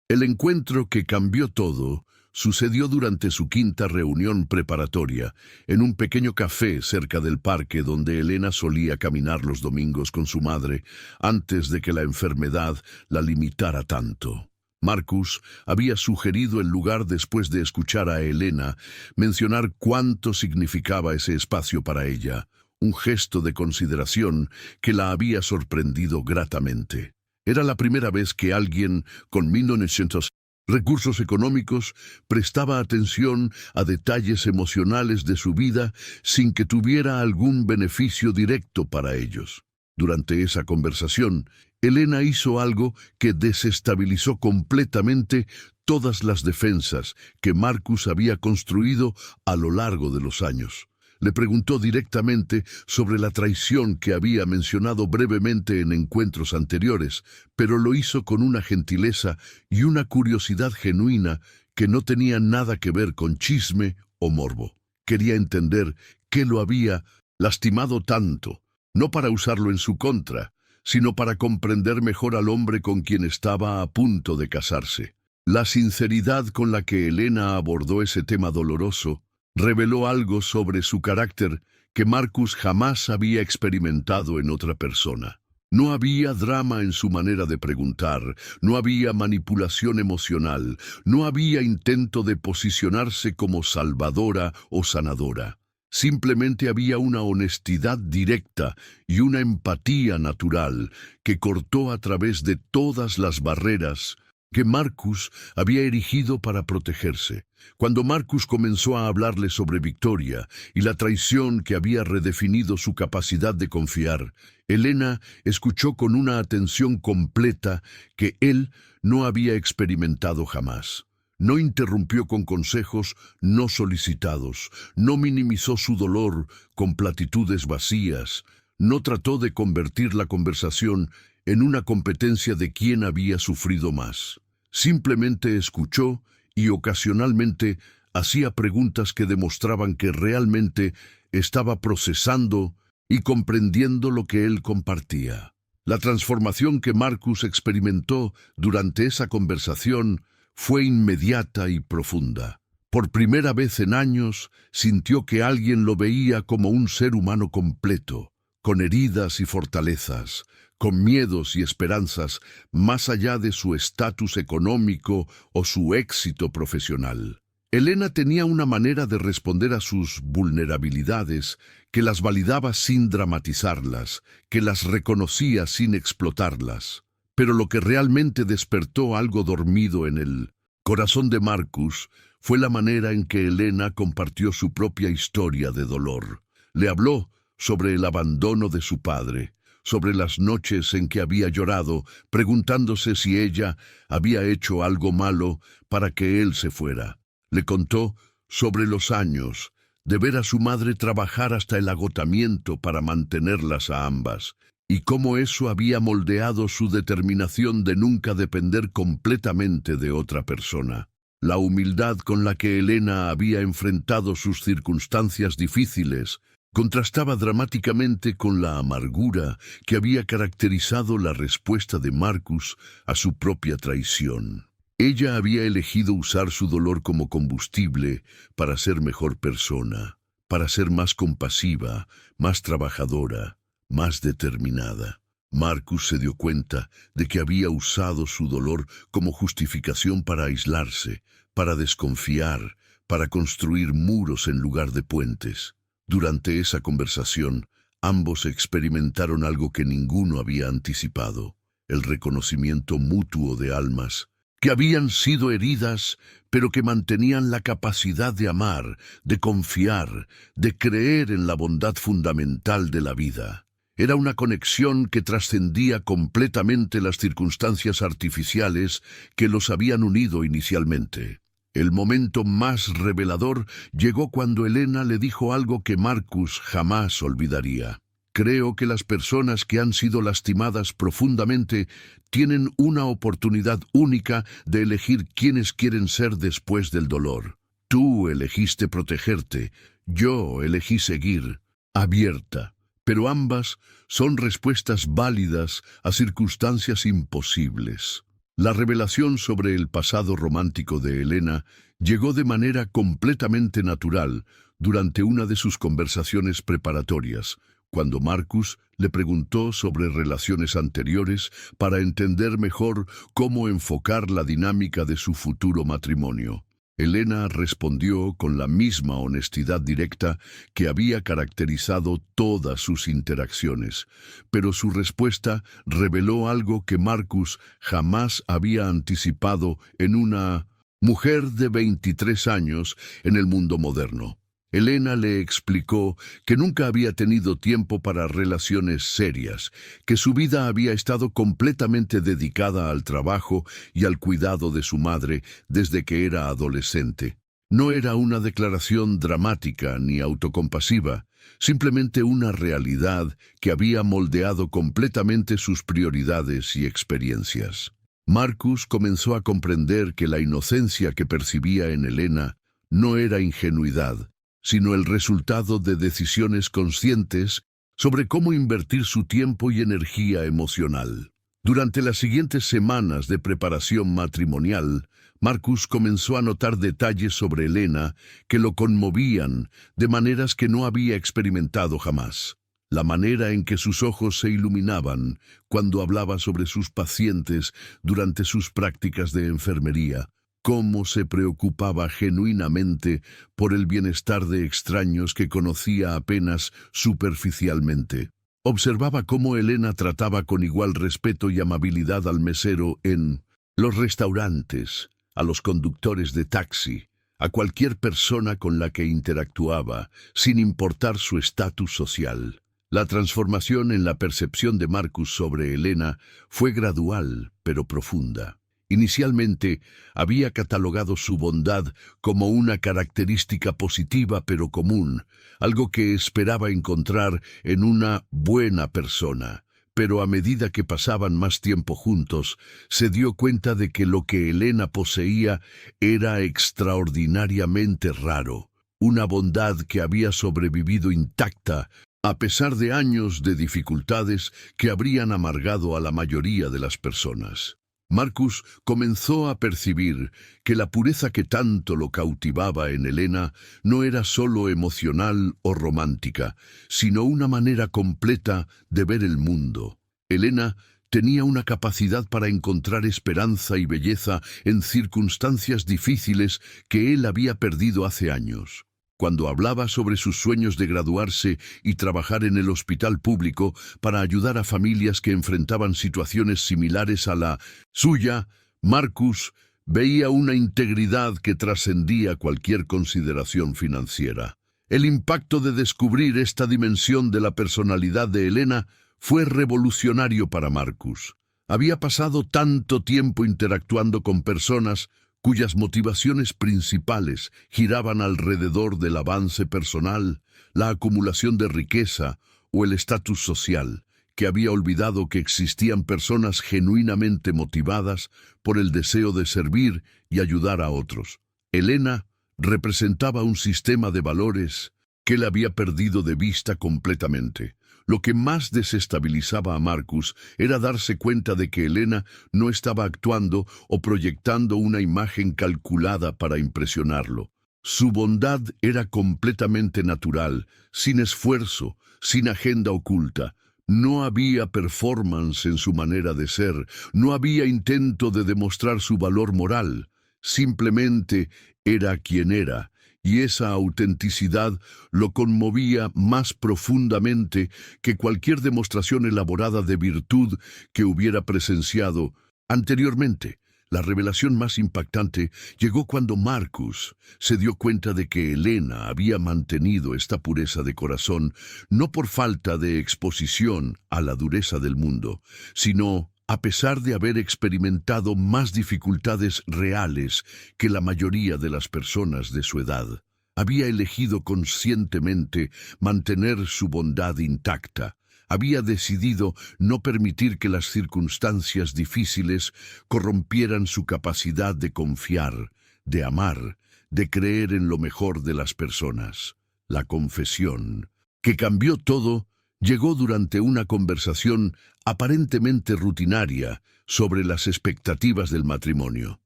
El encuentro que cambió todo sucedió durante su quinta reunión preparatoria, en un pequeño café cerca del parque donde Elena solía caminar los domingos con su madre, antes de que la enfermedad la limitara tanto. Marcus había sugerido el lugar después de escuchar a Elena mencionar cuánto significaba ese espacio para ella, un gesto de consideración que la había sorprendido gratamente. Era la primera vez que alguien con 1900 recursos económicos prestaba atención a detalles emocionales de su vida sin que tuviera algún beneficio directo para ellos. Durante esa conversación, Elena hizo algo que desestabilizó completamente todas las defensas que Marcus había construido a lo largo de los años. Le preguntó directamente sobre la traición que había mencionado brevemente en encuentros anteriores, pero lo hizo con una gentileza y una curiosidad genuina que no tenía nada que ver con chisme o morbo. Quería entender qué lo había lastimado tanto, no para usarlo en su contra, sino para comprender mejor al hombre con quien estaba a punto de casarse. La sinceridad con la que Elena abordó ese tema doloroso reveló algo sobre su carácter que Marcus jamás había experimentado en otra persona. No había drama en su manera de preguntar, no había manipulación emocional, no había intento de posicionarse como salvadora o sanadora. Simplemente había una honestidad directa y una empatía natural que cortó a través de todas las barreras que Marcus había erigido para protegerse. Cuando Marcus comenzó a hablarle sobre Victoria y la traición que había redefinido su capacidad de confiar, Elena escuchó con una atención completa que él no había experimentado jamás. No interrumpió con consejos no solicitados, no minimizó su dolor con platitudes vacías, no trató de convertir la conversación en una competencia de quién había sufrido más. Simplemente escuchó y ocasionalmente hacía preguntas que demostraban que realmente estaba procesando y comprendiendo lo que él compartía. La transformación que Marcus experimentó durante esa conversación fue inmediata y profunda. Por primera vez en años, sintió que alguien lo veía como un ser humano completo, con heridas y fortalezas, con miedos y esperanzas, más allá de su estatus económico o su éxito profesional. Elena tenía una manera de responder a sus vulnerabilidades que las validaba sin dramatizarlas, que las reconocía sin explotarlas. Pero lo que realmente despertó algo dormido en el corazón de Marcus fue la manera en que Elena compartió su propia historia de dolor. Le habló sobre el abandono de su padre, sobre las noches en que había llorado, preguntándose si ella había hecho algo malo para que él se fuera. Le contó sobre los años de ver a su madre trabajar hasta el agotamiento para mantenerlas a ambas, y cómo eso había moldeado su determinación de nunca depender completamente de otra persona. La humildad con la que Elena había enfrentado sus circunstancias difíciles contrastaba dramáticamente con la amargura que había caracterizado la respuesta de Marcus a su propia traición. Ella había elegido usar su dolor como combustible para ser mejor persona, para ser más compasiva, más trabajadora, más determinada. Marcus se dio cuenta de que había usado su dolor como justificación para aislarse, para desconfiar, para construir muros en lugar de puentes. Durante esa conversación, ambos experimentaron algo que ninguno había anticipado: el reconocimiento mutuo de almas que habían sido heridas, pero que mantenían la capacidad de amar, de confiar, de creer en la bondad fundamental de la vida. Era una conexión que trascendía completamente las circunstancias artificiales que los habían unido inicialmente. El momento más revelador llegó cuando Elena le dijo algo que Marcus jamás olvidaría. Creo que las personas que han sido lastimadas profundamente tienen una oportunidad única de elegir quiénes quieren ser después del dolor. Tú elegiste protegerte, yo elegí seguir, abierta. Pero ambas son respuestas válidas a circunstancias imposibles. La revelación sobre el pasado romántico de Elena llegó de manera completamente natural durante una de sus conversaciones preparatorias, cuando Marcus le preguntó sobre relaciones anteriores para entender mejor cómo enfocar la dinámica de su futuro matrimonio. Elena respondió con la misma honestidad directa que había caracterizado todas sus interacciones, pero su respuesta reveló algo que Marcus jamás había anticipado en una mujer de 23 años en el mundo moderno. Elena le explicó que nunca había tenido tiempo para relaciones serias, que su vida había estado completamente dedicada al trabajo y al cuidado de su madre desde que era adolescente. No era una declaración dramática ni autocompasiva, simplemente una realidad que había moldeado completamente sus prioridades y experiencias. Marcus comenzó a comprender que la inocencia que percibía en Elena no era ingenuidad, sino el resultado de decisiones conscientes sobre cómo invertir su tiempo y energía emocional. Durante las siguientes semanas de preparación matrimonial, Marcus comenzó a notar detalles sobre Elena que lo conmovían de maneras que no había experimentado jamás. La manera en que sus ojos se iluminaban cuando hablaba sobre sus pacientes durante sus prácticas de enfermería, cómo se preocupaba genuinamente por el bienestar de extraños que conocía apenas superficialmente. Observaba cómo Elena trataba con igual respeto y amabilidad al mesero en los restaurantes, a los conductores de taxi, a cualquier persona con la que interactuaba, sin importar su estatus social. La transformación en la percepción de Marcus sobre Elena fue gradual, pero profunda. Inicialmente, había catalogado su bondad como una característica positiva pero común, algo que esperaba encontrar en una buena persona. Pero a medida que pasaban más tiempo juntos, se dio cuenta de que lo que Elena poseía era extraordinariamente raro, una bondad que había sobrevivido intacta a pesar de años de dificultades que habrían amargado a la mayoría de las personas. Marcus comenzó a percibir que la pureza que tanto lo cautivaba en Elena no era solo emocional o romántica, sino una manera completa de ver el mundo. Elena tenía una capacidad para encontrar esperanza y belleza en circunstancias difíciles que él había perdido hace años. Cuando hablaba sobre sus sueños de graduarse y trabajar en el hospital público para ayudar a familias que enfrentaban situaciones similares a la suya, Marcus veía una integridad que trascendía cualquier consideración financiera. El impacto de descubrir esta dimensión de la personalidad de Elena fue revolucionario para Marcus. Había pasado tanto tiempo interactuando con personas cuyas motivaciones principales giraban alrededor del avance personal, la acumulación de riqueza o el estatus social, que había olvidado que existían personas genuinamente motivadas por el deseo de servir y ayudar a otros. Elena representaba un sistema de valores que él había perdido de vista completamente. Lo que más desestabilizaba a Marcus era darse cuenta de que Elena no estaba actuando o proyectando una imagen calculada para impresionarlo. Su bondad era completamente natural, sin esfuerzo, sin agenda oculta. No había performance en su manera de ser, no había intento de demostrar su valor moral. Simplemente era quien era. Y esa autenticidad lo conmovía más profundamente que cualquier demostración elaborada de virtud que hubiera presenciado anteriormente. La revelación más impactante llegó cuando Marcus se dio cuenta de que Elena había mantenido esta pureza de corazón no por falta de exposición a la dureza del mundo, sino a pesar de haber experimentado más dificultades reales que la mayoría de las personas de su edad. Había elegido conscientemente mantener su bondad intacta. Había decidido no permitir que las circunstancias difíciles corrompieran su capacidad de confiar, de amar, de creer en lo mejor de las personas. La confesión, que cambió todo, llegó durante una conversación aparentemente rutinaria sobre las expectativas del matrimonio.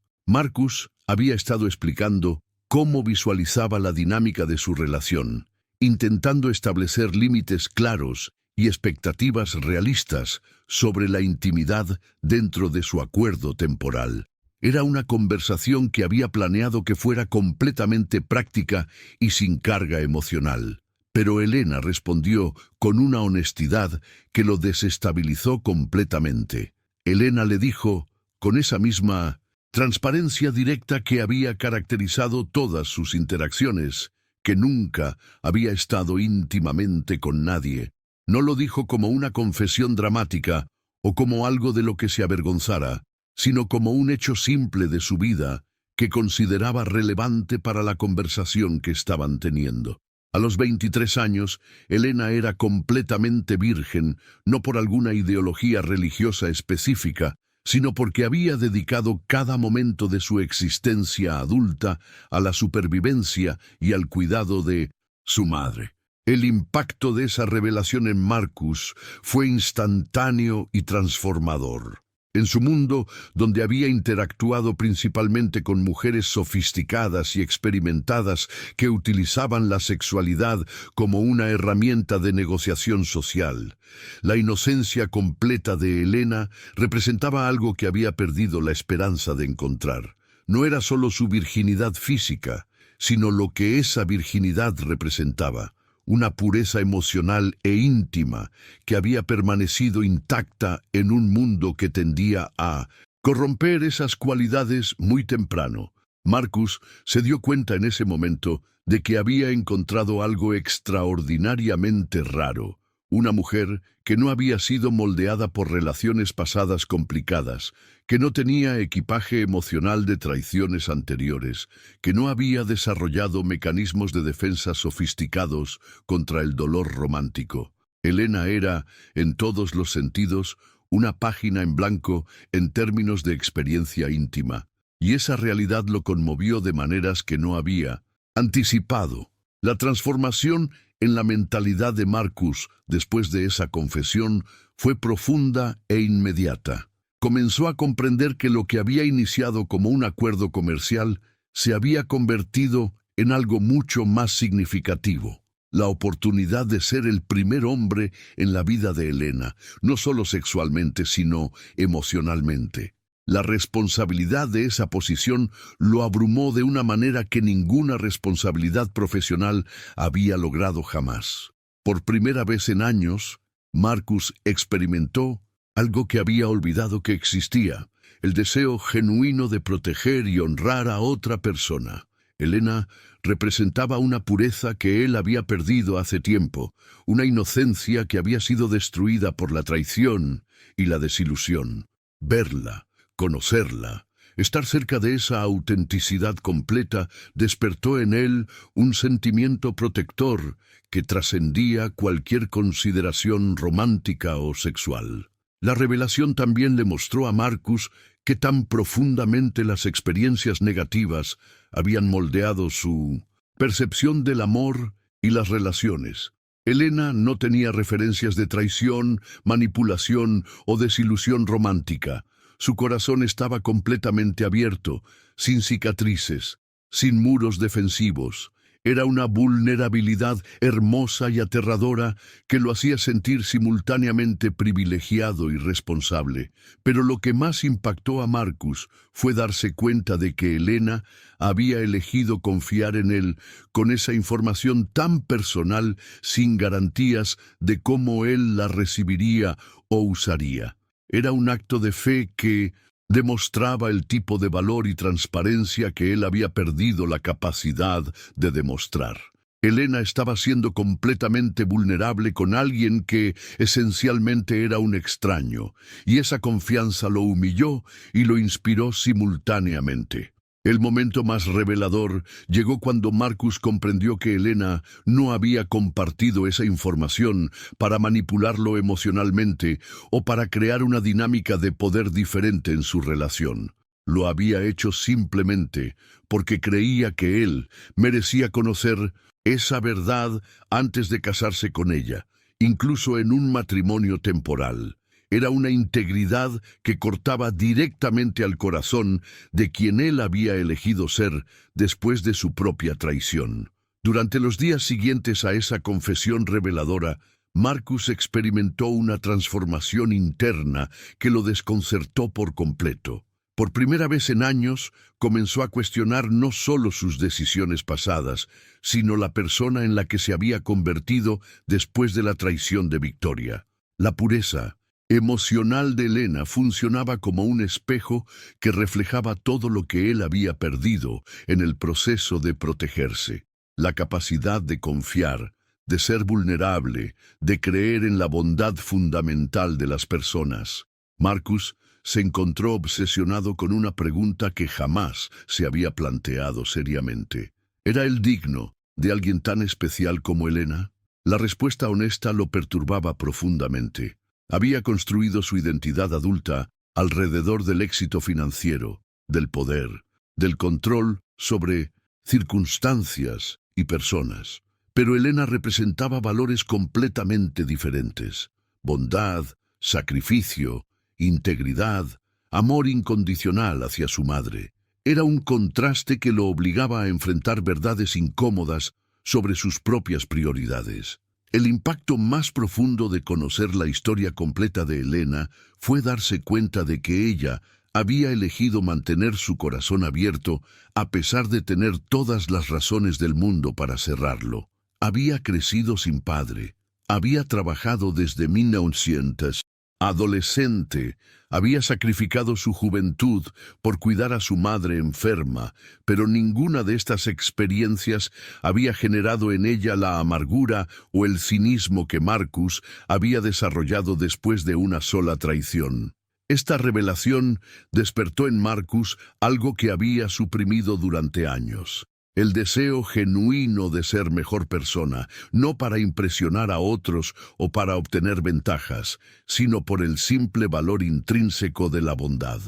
Marcus había estado explicando cómo visualizaba la dinámica de su relación, intentando establecer límites claros y expectativas realistas sobre la intimidad dentro de su acuerdo temporal. Era una conversación que había planeado que fuera completamente práctica y sin carga emocional. Pero Elena respondió con una honestidad que lo desestabilizó completamente. Elena le dijo, con esa misma transparencia directa que había caracterizado todas sus interacciones, que nunca había estado íntimamente con nadie. No lo dijo como una confesión dramática o como algo de lo que se avergonzara, sino como un hecho simple de su vida que consideraba relevante para la conversación que estaban teniendo. A los 23 años, Elena era completamente virgen, no por alguna ideología religiosa específica, sino porque había dedicado cada momento de su existencia adulta a la supervivencia y al cuidado de su madre. El impacto de esa revelación en Marcus fue instantáneo y transformador. En su mundo, donde había interactuado principalmente con mujeres sofisticadas y experimentadas que utilizaban la sexualidad como una herramienta de negociación social, la inocencia completa de Elena representaba algo que había perdido la esperanza de encontrar. No era solo su virginidad física, sino lo que esa virginidad representaba. Una pureza emocional e íntima que había permanecido intacta en un mundo que tendía a corromper esas cualidades muy temprano. Marcus se dio cuenta en ese momento de que había encontrado algo extraordinariamente raro. Una mujer que no había sido moldeada por relaciones pasadas complicadas, que no tenía equipaje emocional de traiciones anteriores, que no había desarrollado mecanismos de defensa sofisticados contra el dolor romántico. Elena era, en todos los sentidos, una página en blanco en términos de experiencia íntima, y esa realidad lo conmovió de maneras que no había anticipado. La transformación en la mentalidad de Marcus, después de esa confesión, fue profunda e inmediata. Comenzó a comprender que lo que había iniciado como un acuerdo comercial se había convertido en algo mucho más significativo. La oportunidad de ser el primer hombre en la vida de Elena, no solo sexualmente, sino emocionalmente. La responsabilidad de esa posición lo abrumó de una manera que ninguna responsabilidad profesional había logrado jamás. Por primera vez en años, Marcus experimentó algo que había olvidado que existía, el deseo genuino de proteger y honrar a otra persona. Elena representaba una pureza que él había perdido hace tiempo, una inocencia que había sido destruida por la traición y la desilusión. Verla, conocerla, estar cerca de esa autenticidad completa despertó en él un sentimiento protector que trascendía cualquier consideración romántica o sexual. La revelación también le mostró a Marcus que tan profundamente las experiencias negativas habían moldeado su percepción del amor y las relaciones. Elena no tenía referencias de traición, manipulación o desilusión romántica. Su corazón estaba completamente abierto, sin cicatrices, sin muros defensivos. Era una vulnerabilidad hermosa y aterradora que lo hacía sentir simultáneamente privilegiado y responsable. Pero lo que más impactó a Marcus fue darse cuenta de que Elena había elegido confiar en él con esa información tan personal, sin garantías de cómo él la recibiría o usaría. Era un acto de fe que demostraba el tipo de valor y transparencia que él había perdido la capacidad de demostrar. Elena estaba siendo completamente vulnerable con alguien que esencialmente era un extraño, y esa confianza lo humilló y lo inspiró simultáneamente. El momento más revelador llegó cuando Marcus comprendió que Elena no había compartido esa información para manipularlo emocionalmente o para crear una dinámica de poder diferente en su relación. Lo había hecho simplemente porque creía que él merecía conocer esa verdad antes de casarse con ella, incluso en un matrimonio temporal. Era una integridad que cortaba directamente al corazón de quien él había elegido ser después de su propia traición. Durante los días siguientes a esa confesión reveladora, Marcus experimentó una transformación interna que lo desconcertó por completo. Por primera vez en años, comenzó a cuestionar no solo sus decisiones pasadas, sino la persona en la que se había convertido después de la traición de Victoria. La pureza emocional de Elena funcionaba como un espejo que reflejaba todo lo que él había perdido en el proceso de protegerse. La capacidad de confiar, de ser vulnerable, de creer en la bondad fundamental de las personas. Marcus se encontró obsesionado con una pregunta que jamás se había planteado seriamente. ¿Era él digno de alguien tan especial como Elena? La respuesta honesta lo perturbaba profundamente. Había construido su identidad adulta alrededor del éxito financiero, del poder, del control sobre circunstancias y personas. Pero Elena representaba valores completamente diferentes: bondad, sacrificio, integridad, amor incondicional hacia su madre. Era un contraste que lo obligaba a enfrentar verdades incómodas sobre sus propias prioridades. El impacto más profundo de conocer la historia completa de Elena fue darse cuenta de que ella había elegido mantener su corazón abierto a pesar de tener todas las razones del mundo para cerrarlo. Había crecido sin padre, había trabajado desde 1900, adolescente, había sacrificado su juventud por cuidar a su madre enferma, pero ninguna de estas experiencias había generado en ella la amargura o el cinismo que Marcus había desarrollado después de una sola traición. Esta revelación despertó en Marcus algo que había suprimido durante años: el deseo genuino de ser mejor persona, no para impresionar a otros o para obtener ventajas, sino por el simple valor intrínseco de la bondad.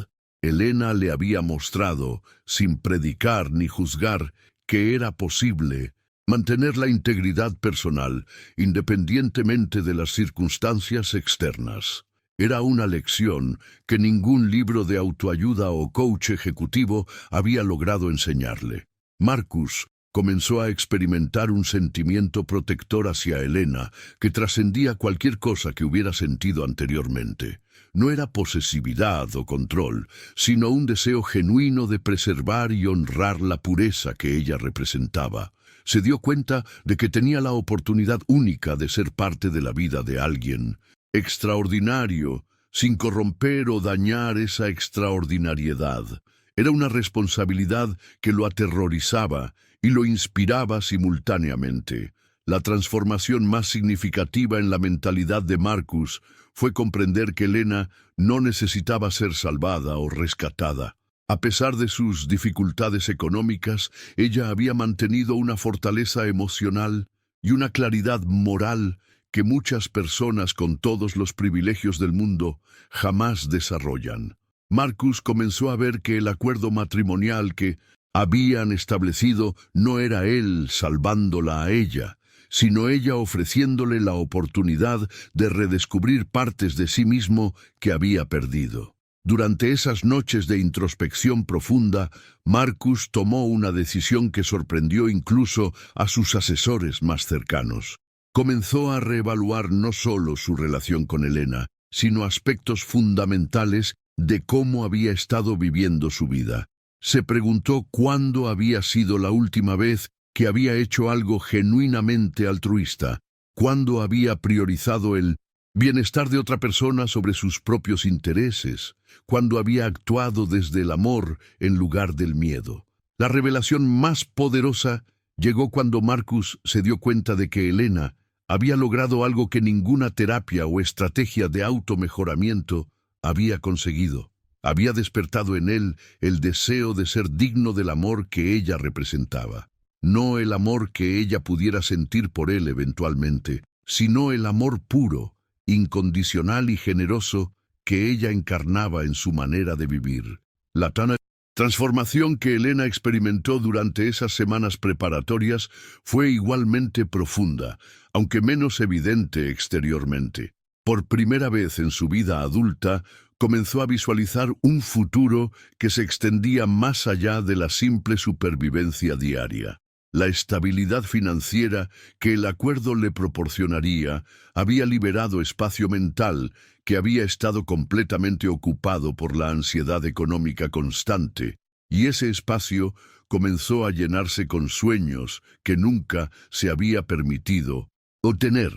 Elena le había mostrado, sin predicar ni juzgar, que era posible mantener la integridad personal independientemente de las circunstancias externas. Era una lección que ningún libro de autoayuda o coach ejecutivo había logrado enseñarle. Marcus comenzó a experimentar un sentimiento protector hacia Elena que trascendía cualquier cosa que hubiera sentido anteriormente. No era posesividad o control, sino un deseo genuino de preservar y honrar la pureza que ella representaba. Se dio cuenta de que tenía la oportunidad única de ser parte de la vida de alguien extraordinario, sin corromper o dañar esa extraordinariedad. Era una responsabilidad que lo aterrorizaba y lo inspiraba simultáneamente. La transformación más significativa en la mentalidad de Marcus fue comprender que Elena no necesitaba ser salvada o rescatada. A pesar de sus dificultades económicas, ella había mantenido una fortaleza emocional y una claridad moral que muchas personas con todos los privilegios del mundo jamás desarrollan. Marcus comenzó a ver que el acuerdo matrimonial que habían establecido no era él salvándola a ella, sino ella ofreciéndole la oportunidad de redescubrir partes de sí mismo que había perdido. Durante esas noches de introspección profunda, Marcus tomó una decisión que sorprendió incluso a sus asesores más cercanos. Comenzó a reevaluar no solo su relación con Elena, sino aspectos fundamentales de cómo había estado viviendo su vida. Se preguntó cuándo había sido la última vez que había hecho algo genuinamente altruista, cuándo había priorizado el bienestar de otra persona sobre sus propios intereses, cuándo había actuado desde el amor en lugar del miedo. La revelación más poderosa llegó cuando Marcus se dio cuenta de que Elena había logrado algo que ninguna terapia o estrategia de automejoramiento había conseguido. Había despertado en él el deseo de ser digno del amor que ella representaba. No el amor que ella pudiera sentir por él eventualmente, sino el amor puro, incondicional y generoso que ella encarnaba en su manera de vivir. La Transformación que Elena experimentó durante esas semanas preparatorias fue igualmente profunda, aunque menos evidente exteriormente. Por primera vez en su vida adulta, comenzó a visualizar un futuro que se extendía más allá de la simple supervivencia diaria. La estabilidad financiera que el acuerdo le proporcionaría había liberado espacio mental que había estado completamente ocupado por la ansiedad económica constante, y ese espacio comenzó a llenarse con sueños que nunca se había permitido obtener.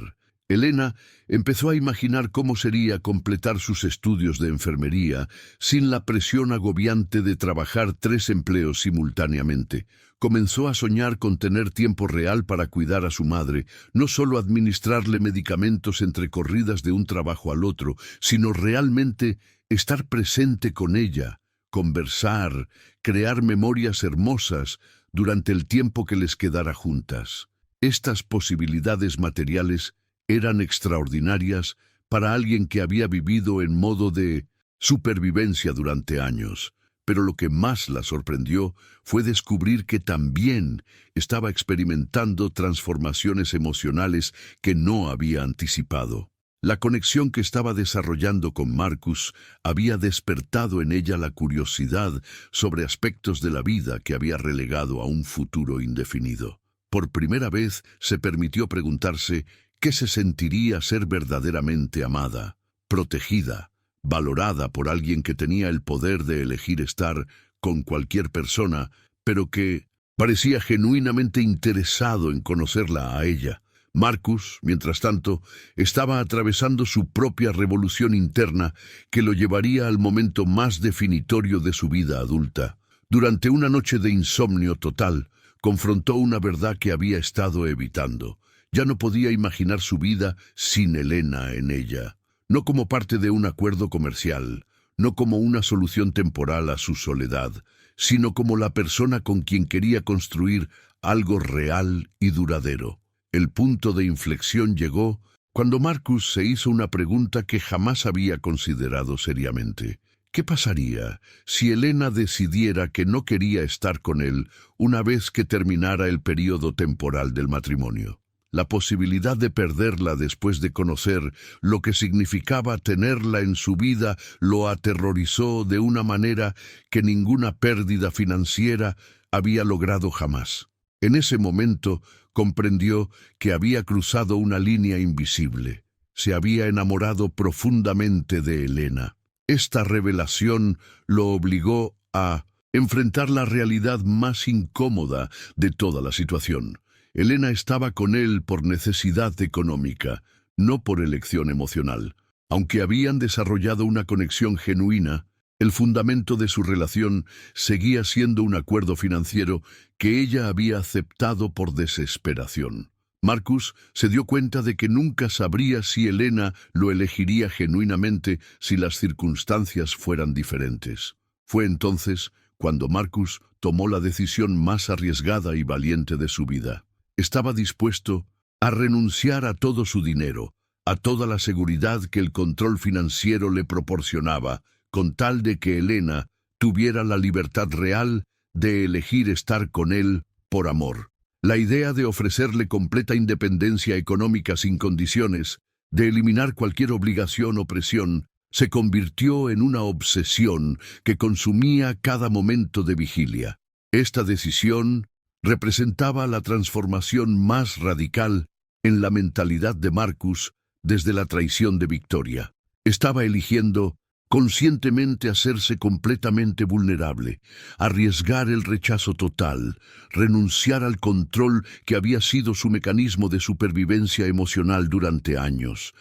Elena empezó a imaginar cómo sería completar sus estudios de enfermería sin la presión agobiante de trabajar 3 empleos simultáneamente. Comenzó a soñar con tener tiempo real para cuidar a su madre, no solo administrarle medicamentos entre corridas de un trabajo al otro, sino realmente estar presente con ella, conversar, crear memorias hermosas durante el tiempo que les quedara juntas. Estas posibilidades materiales eran extraordinarias para alguien que había vivido en modo de supervivencia durante años, pero lo que más la sorprendió fue descubrir que también estaba experimentando transformaciones emocionales que no había anticipado. La conexión que estaba desarrollando con Marcus había despertado en ella la curiosidad sobre aspectos de la vida que había relegado a un futuro indefinido. Por primera vez se permitió preguntarse qué se sentiría ser verdaderamente amada, protegida, valorada por alguien que tenía el poder de elegir estar con cualquier persona, pero que parecía genuinamente interesado en conocerla a ella. Marcus, mientras tanto, estaba atravesando su propia revolución interna que lo llevaría al momento más definitorio de su vida adulta. Durante una noche de insomnio total, confrontó una verdad que había estado evitando. Ya no podía imaginar su vida sin Elena en ella, no como parte de un acuerdo comercial, no como una solución temporal a su soledad, sino como la persona con quien quería construir algo real y duradero. El punto de inflexión llegó cuando Marcus se hizo una pregunta que jamás había considerado seriamente. ¿Qué pasaría si Elena decidiera que no quería estar con él una vez que terminara el periodo temporal del matrimonio? La posibilidad de perderla después de conocer lo que significaba tenerla en su vida lo aterrorizó de una manera que ninguna pérdida financiera había logrado jamás. En ese momento comprendió que había cruzado una línea invisible. Se había enamorado profundamente de Elena. Esta revelación lo obligó a enfrentar la realidad más incómoda de toda la situación. Elena estaba con él por necesidad económica, no por elección emocional. Aunque habían desarrollado una conexión genuina, el fundamento de su relación seguía siendo un acuerdo financiero que ella había aceptado por desesperación. Marcus se dio cuenta de que nunca sabría si Elena lo elegiría genuinamente si las circunstancias fueran diferentes. Fue entonces cuando Marcus tomó la decisión más arriesgada y valiente de su vida. Estaba dispuesto a renunciar a todo su dinero, a toda la seguridad que el control financiero le proporcionaba, con tal de que Elena tuviera la libertad real de elegir estar con él por amor. La idea de ofrecerle completa independencia económica sin condiciones, de eliminar cualquier obligación o presión, se convirtió en una obsesión que consumía cada momento de vigilia. Esta decisión representaba la transformación más radical en la mentalidad de Marcus desde la traición de Victoria. Estaba eligiendo conscientemente hacerse completamente vulnerable, arriesgar el rechazo total, renunciar al control que había sido su mecanismo de supervivencia emocional durante años.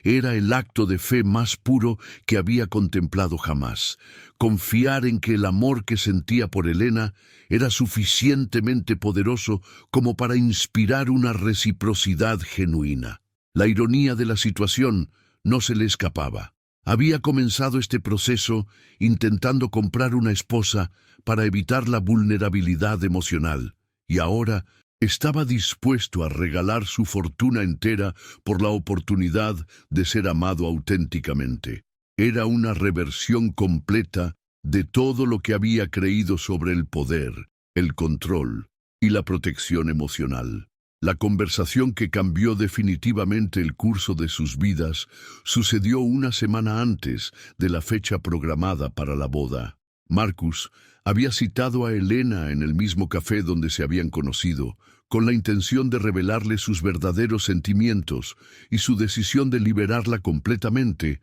Era el acto de fe más puro que había contemplado jamás. Confiar en que el amor que sentía por Elena era suficientemente poderoso como para inspirar una reciprocidad genuina. La ironía de la situación no se le escapaba. Había comenzado este proceso intentando comprar una esposa para evitar la vulnerabilidad emocional, y ahora estaba dispuesto a regalar su fortuna entera por la oportunidad de ser amado auténticamente. Era una reversión completa de todo lo que había creído sobre el poder, el control y la protección emocional. La conversación que cambió definitivamente el curso de sus vidas sucedió una semana antes de la fecha programada para la boda. Marcus había citado a Elena en el mismo café donde se habían conocido, con la intención de revelarle sus verdaderos sentimientos y su decisión de liberarla completamente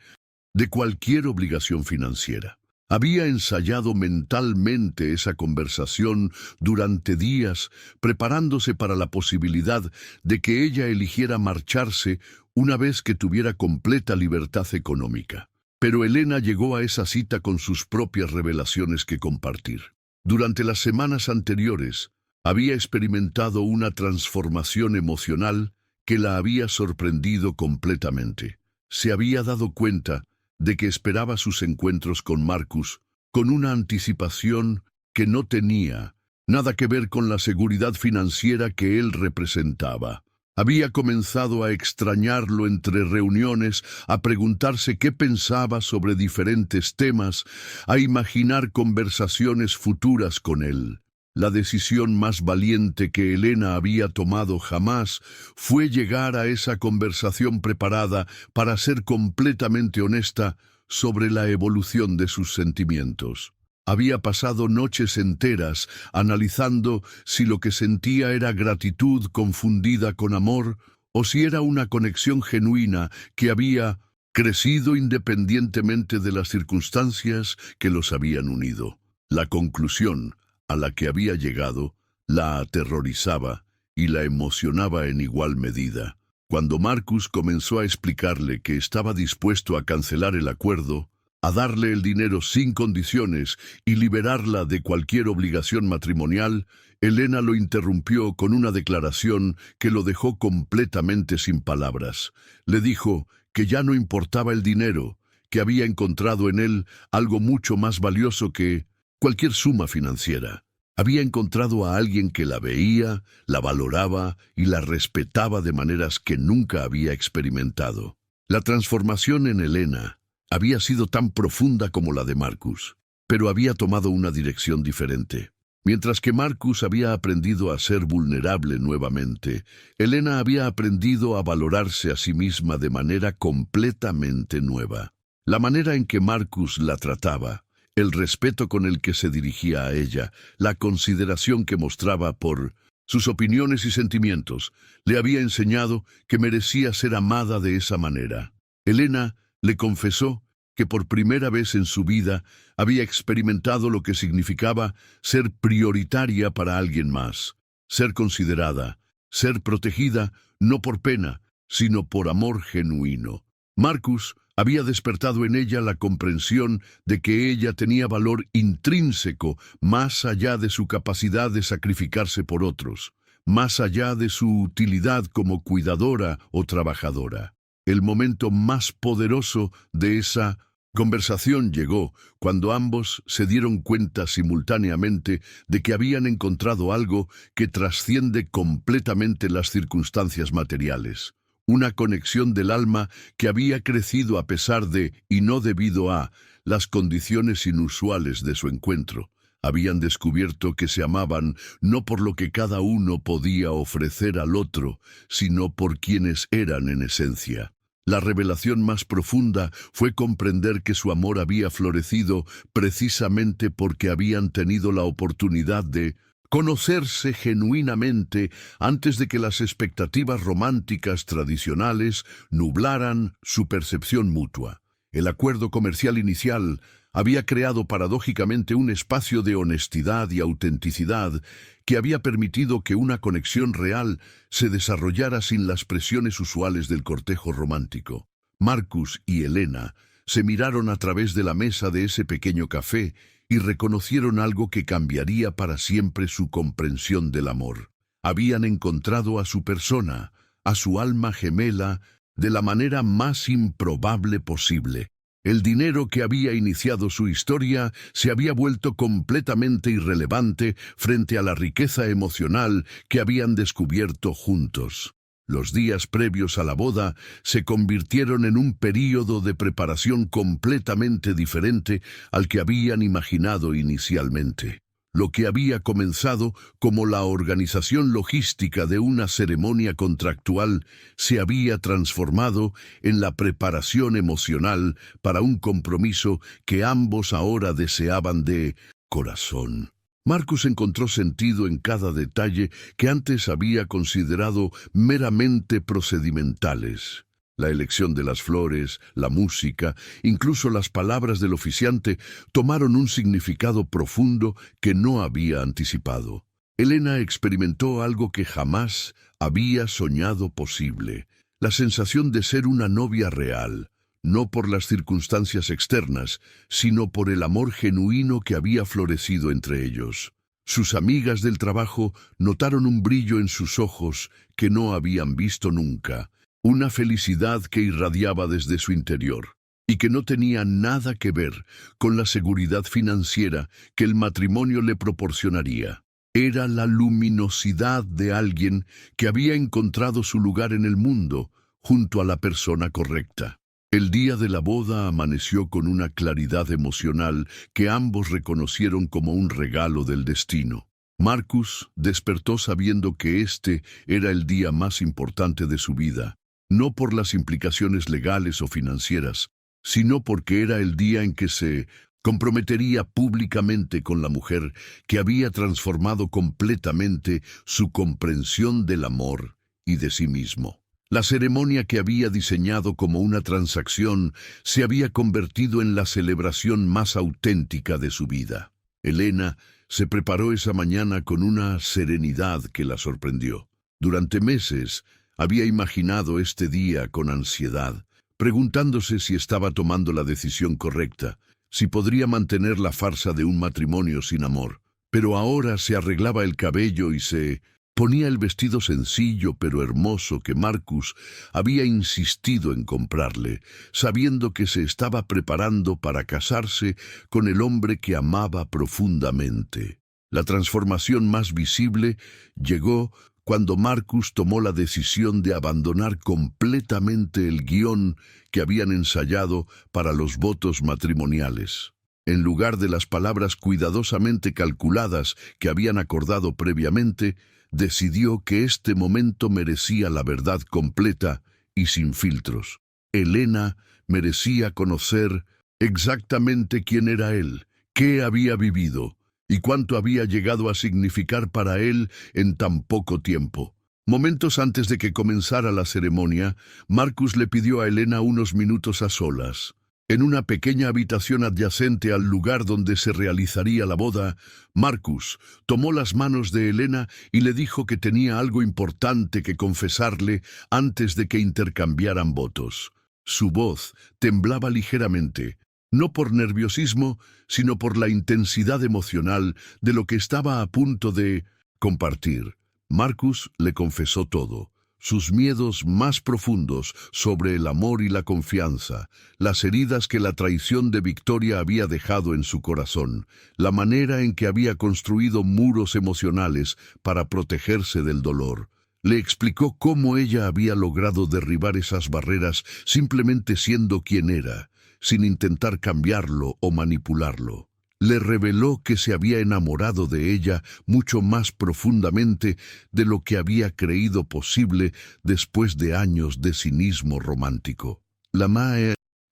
de cualquier obligación financiera. Había ensayado mentalmente esa conversación durante días, preparándose para la posibilidad de que ella eligiera marcharse una vez que tuviera completa libertad económica. Pero Elena llegó a esa cita con sus propias revelaciones que compartir. Durante las semanas anteriores, había experimentado una transformación emocional que la había sorprendido completamente. Se había dado cuenta de que esperaba sus encuentros con Marcus con una anticipación que no tenía nada que ver con la seguridad financiera que él representaba. Había comenzado a extrañarlo entre reuniones, a preguntarse qué pensaba sobre diferentes temas, a imaginar conversaciones futuras con él. La decisión más valiente que Elena había tomado jamás fue llegar a esa conversación preparada para ser completamente honesta sobre la evolución de sus sentimientos. Había pasado noches enteras analizando si lo que sentía era gratitud confundida con amor o si era una conexión genuina que había crecido independientemente de las circunstancias que los habían unido. La conclusión a la que había llegado la aterrorizaba y la emocionaba en igual medida. Cuando Marcus comenzó a explicarle que estaba dispuesto a cancelar el acuerdo, a darle el dinero sin condiciones y liberarla de cualquier obligación matrimonial, Elena lo interrumpió con una declaración que lo dejó completamente sin palabras. Le dijo que ya no importaba el dinero, que había encontrado en él algo mucho más valioso que cualquier suma financiera. Había encontrado a alguien que la veía, la valoraba y la respetaba de maneras que nunca había experimentado. La transformación en Elena había sido tan profunda como la de Marcus, pero había tomado una dirección diferente. Mientras que Marcus había aprendido a ser vulnerable nuevamente, Elena había aprendido a valorarse a sí misma de manera completamente nueva. La manera en que Marcus la trataba, el respeto con el que se dirigía a ella, la consideración que mostraba por sus opiniones y sentimientos, le había enseñado que merecía ser amada de esa manera. Elena le confesó que por primera vez en su vida había experimentado lo que significaba ser prioritaria para alguien más, ser considerada, ser protegida no por pena, sino por amor genuino. Marcus había despertado en ella la comprensión de que ella tenía valor intrínseco más allá de su capacidad de sacrificarse por otros, más allá de su utilidad como cuidadora o trabajadora. El momento más poderoso de esa conversación llegó cuando ambos se dieron cuenta simultáneamente de que habían encontrado algo que trasciende completamente las circunstancias materiales. Una conexión del alma que había crecido a pesar de, y no debido a, las condiciones inusuales de su encuentro. Habían descubierto que se amaban no por lo que cada uno podía ofrecer al otro, sino por quienes eran en esencia. La revelación más profunda fue comprender que su amor había florecido precisamente porque habían tenido la oportunidad de conocerse genuinamente antes de que las expectativas románticas tradicionales nublaran su percepción mutua. El acuerdo comercial inicial había creado paradójicamente un espacio de honestidad y autenticidad que había permitido que una conexión real se desarrollara sin las presiones usuales del cortejo romántico. Marcus y Elena se miraron a través de la mesa de ese pequeño café y reconocieron algo que cambiaría para siempre su comprensión del amor. Habían encontrado a su persona, a su alma gemela, de la manera más improbable posible. El dinero que había iniciado su historia se había vuelto completamente irrelevante frente a la riqueza emocional que habían descubierto juntos. Los días previos a la boda se convirtieron en un período de preparación completamente diferente al que habían imaginado inicialmente. Lo que había comenzado como la organización logística de una ceremonia contractual se había transformado en la preparación emocional para un compromiso que ambos ahora deseaban de corazón. Marcus encontró sentido en cada detalle que antes había considerado meramente procedimentales. La elección de las flores, la música, incluso las palabras del oficiante tomaron un significado profundo que no había anticipado. Elena experimentó algo que jamás había soñado posible, la sensación de ser una novia real, no por las circunstancias externas, sino por el amor genuino que había florecido entre ellos. Sus amigas del trabajo notaron un brillo en sus ojos que no habían visto nunca, una felicidad que irradiaba desde su interior y que no tenía nada que ver con la seguridad financiera que el matrimonio le proporcionaría. Era la luminosidad de alguien que había encontrado su lugar en el mundo junto a la persona correcta. El día de la boda amaneció con una claridad emocional que ambos reconocieron como un regalo del destino. Marcus despertó sabiendo que este era el día más importante de su vida, no por las implicaciones legales o financieras, sino porque era el día en que se comprometería públicamente con la mujer que había transformado completamente su comprensión del amor y de sí mismo. La ceremonia que había diseñado como una transacción se había convertido en la celebración más auténtica de su vida. Elena se preparó esa mañana con una serenidad que la sorprendió. Durante meses había imaginado este día con ansiedad, preguntándose si estaba tomando la decisión correcta, si podría mantener la farsa de un matrimonio sin amor. Pero ahora se arreglaba el cabello y se ponía el vestido sencillo pero hermoso que Marcus había insistido en comprarle, sabiendo que se estaba preparando para casarse con el hombre que amaba profundamente. La transformación más visible llegó cuando Marcus tomó la decisión de abandonar completamente el guión que habían ensayado para los votos matrimoniales. En lugar de las palabras cuidadosamente calculadas que habían acordado previamente, decidió que este momento merecía la verdad completa y sin filtros. Elena merecía conocer exactamente quién era él, qué había vivido y cuánto había llegado a significar para él en tan poco tiempo. Momentos antes de que comenzara la ceremonia, Marcus le pidió a Elena unos minutos a solas. En una pequeña habitación adyacente al lugar donde se realizaría la boda, Marcus tomó las manos de Elena y le dijo que tenía algo importante que confesarle antes de que intercambiaran votos. Su voz temblaba ligeramente, no por nerviosismo, sino por la intensidad emocional de lo que estaba a punto de compartir. Marcus le confesó todo. Sus miedos más profundos sobre el amor y la confianza, las heridas que la traición de Victoria había dejado en su corazón, la manera en que había construido muros emocionales para protegerse del dolor. Le explicó cómo ella había logrado derribar esas barreras simplemente siendo quien era, sin intentar cambiarlo o manipularlo. Le reveló que se había enamorado de ella mucho más profundamente de lo que había creído posible después de años de cinismo romántico. La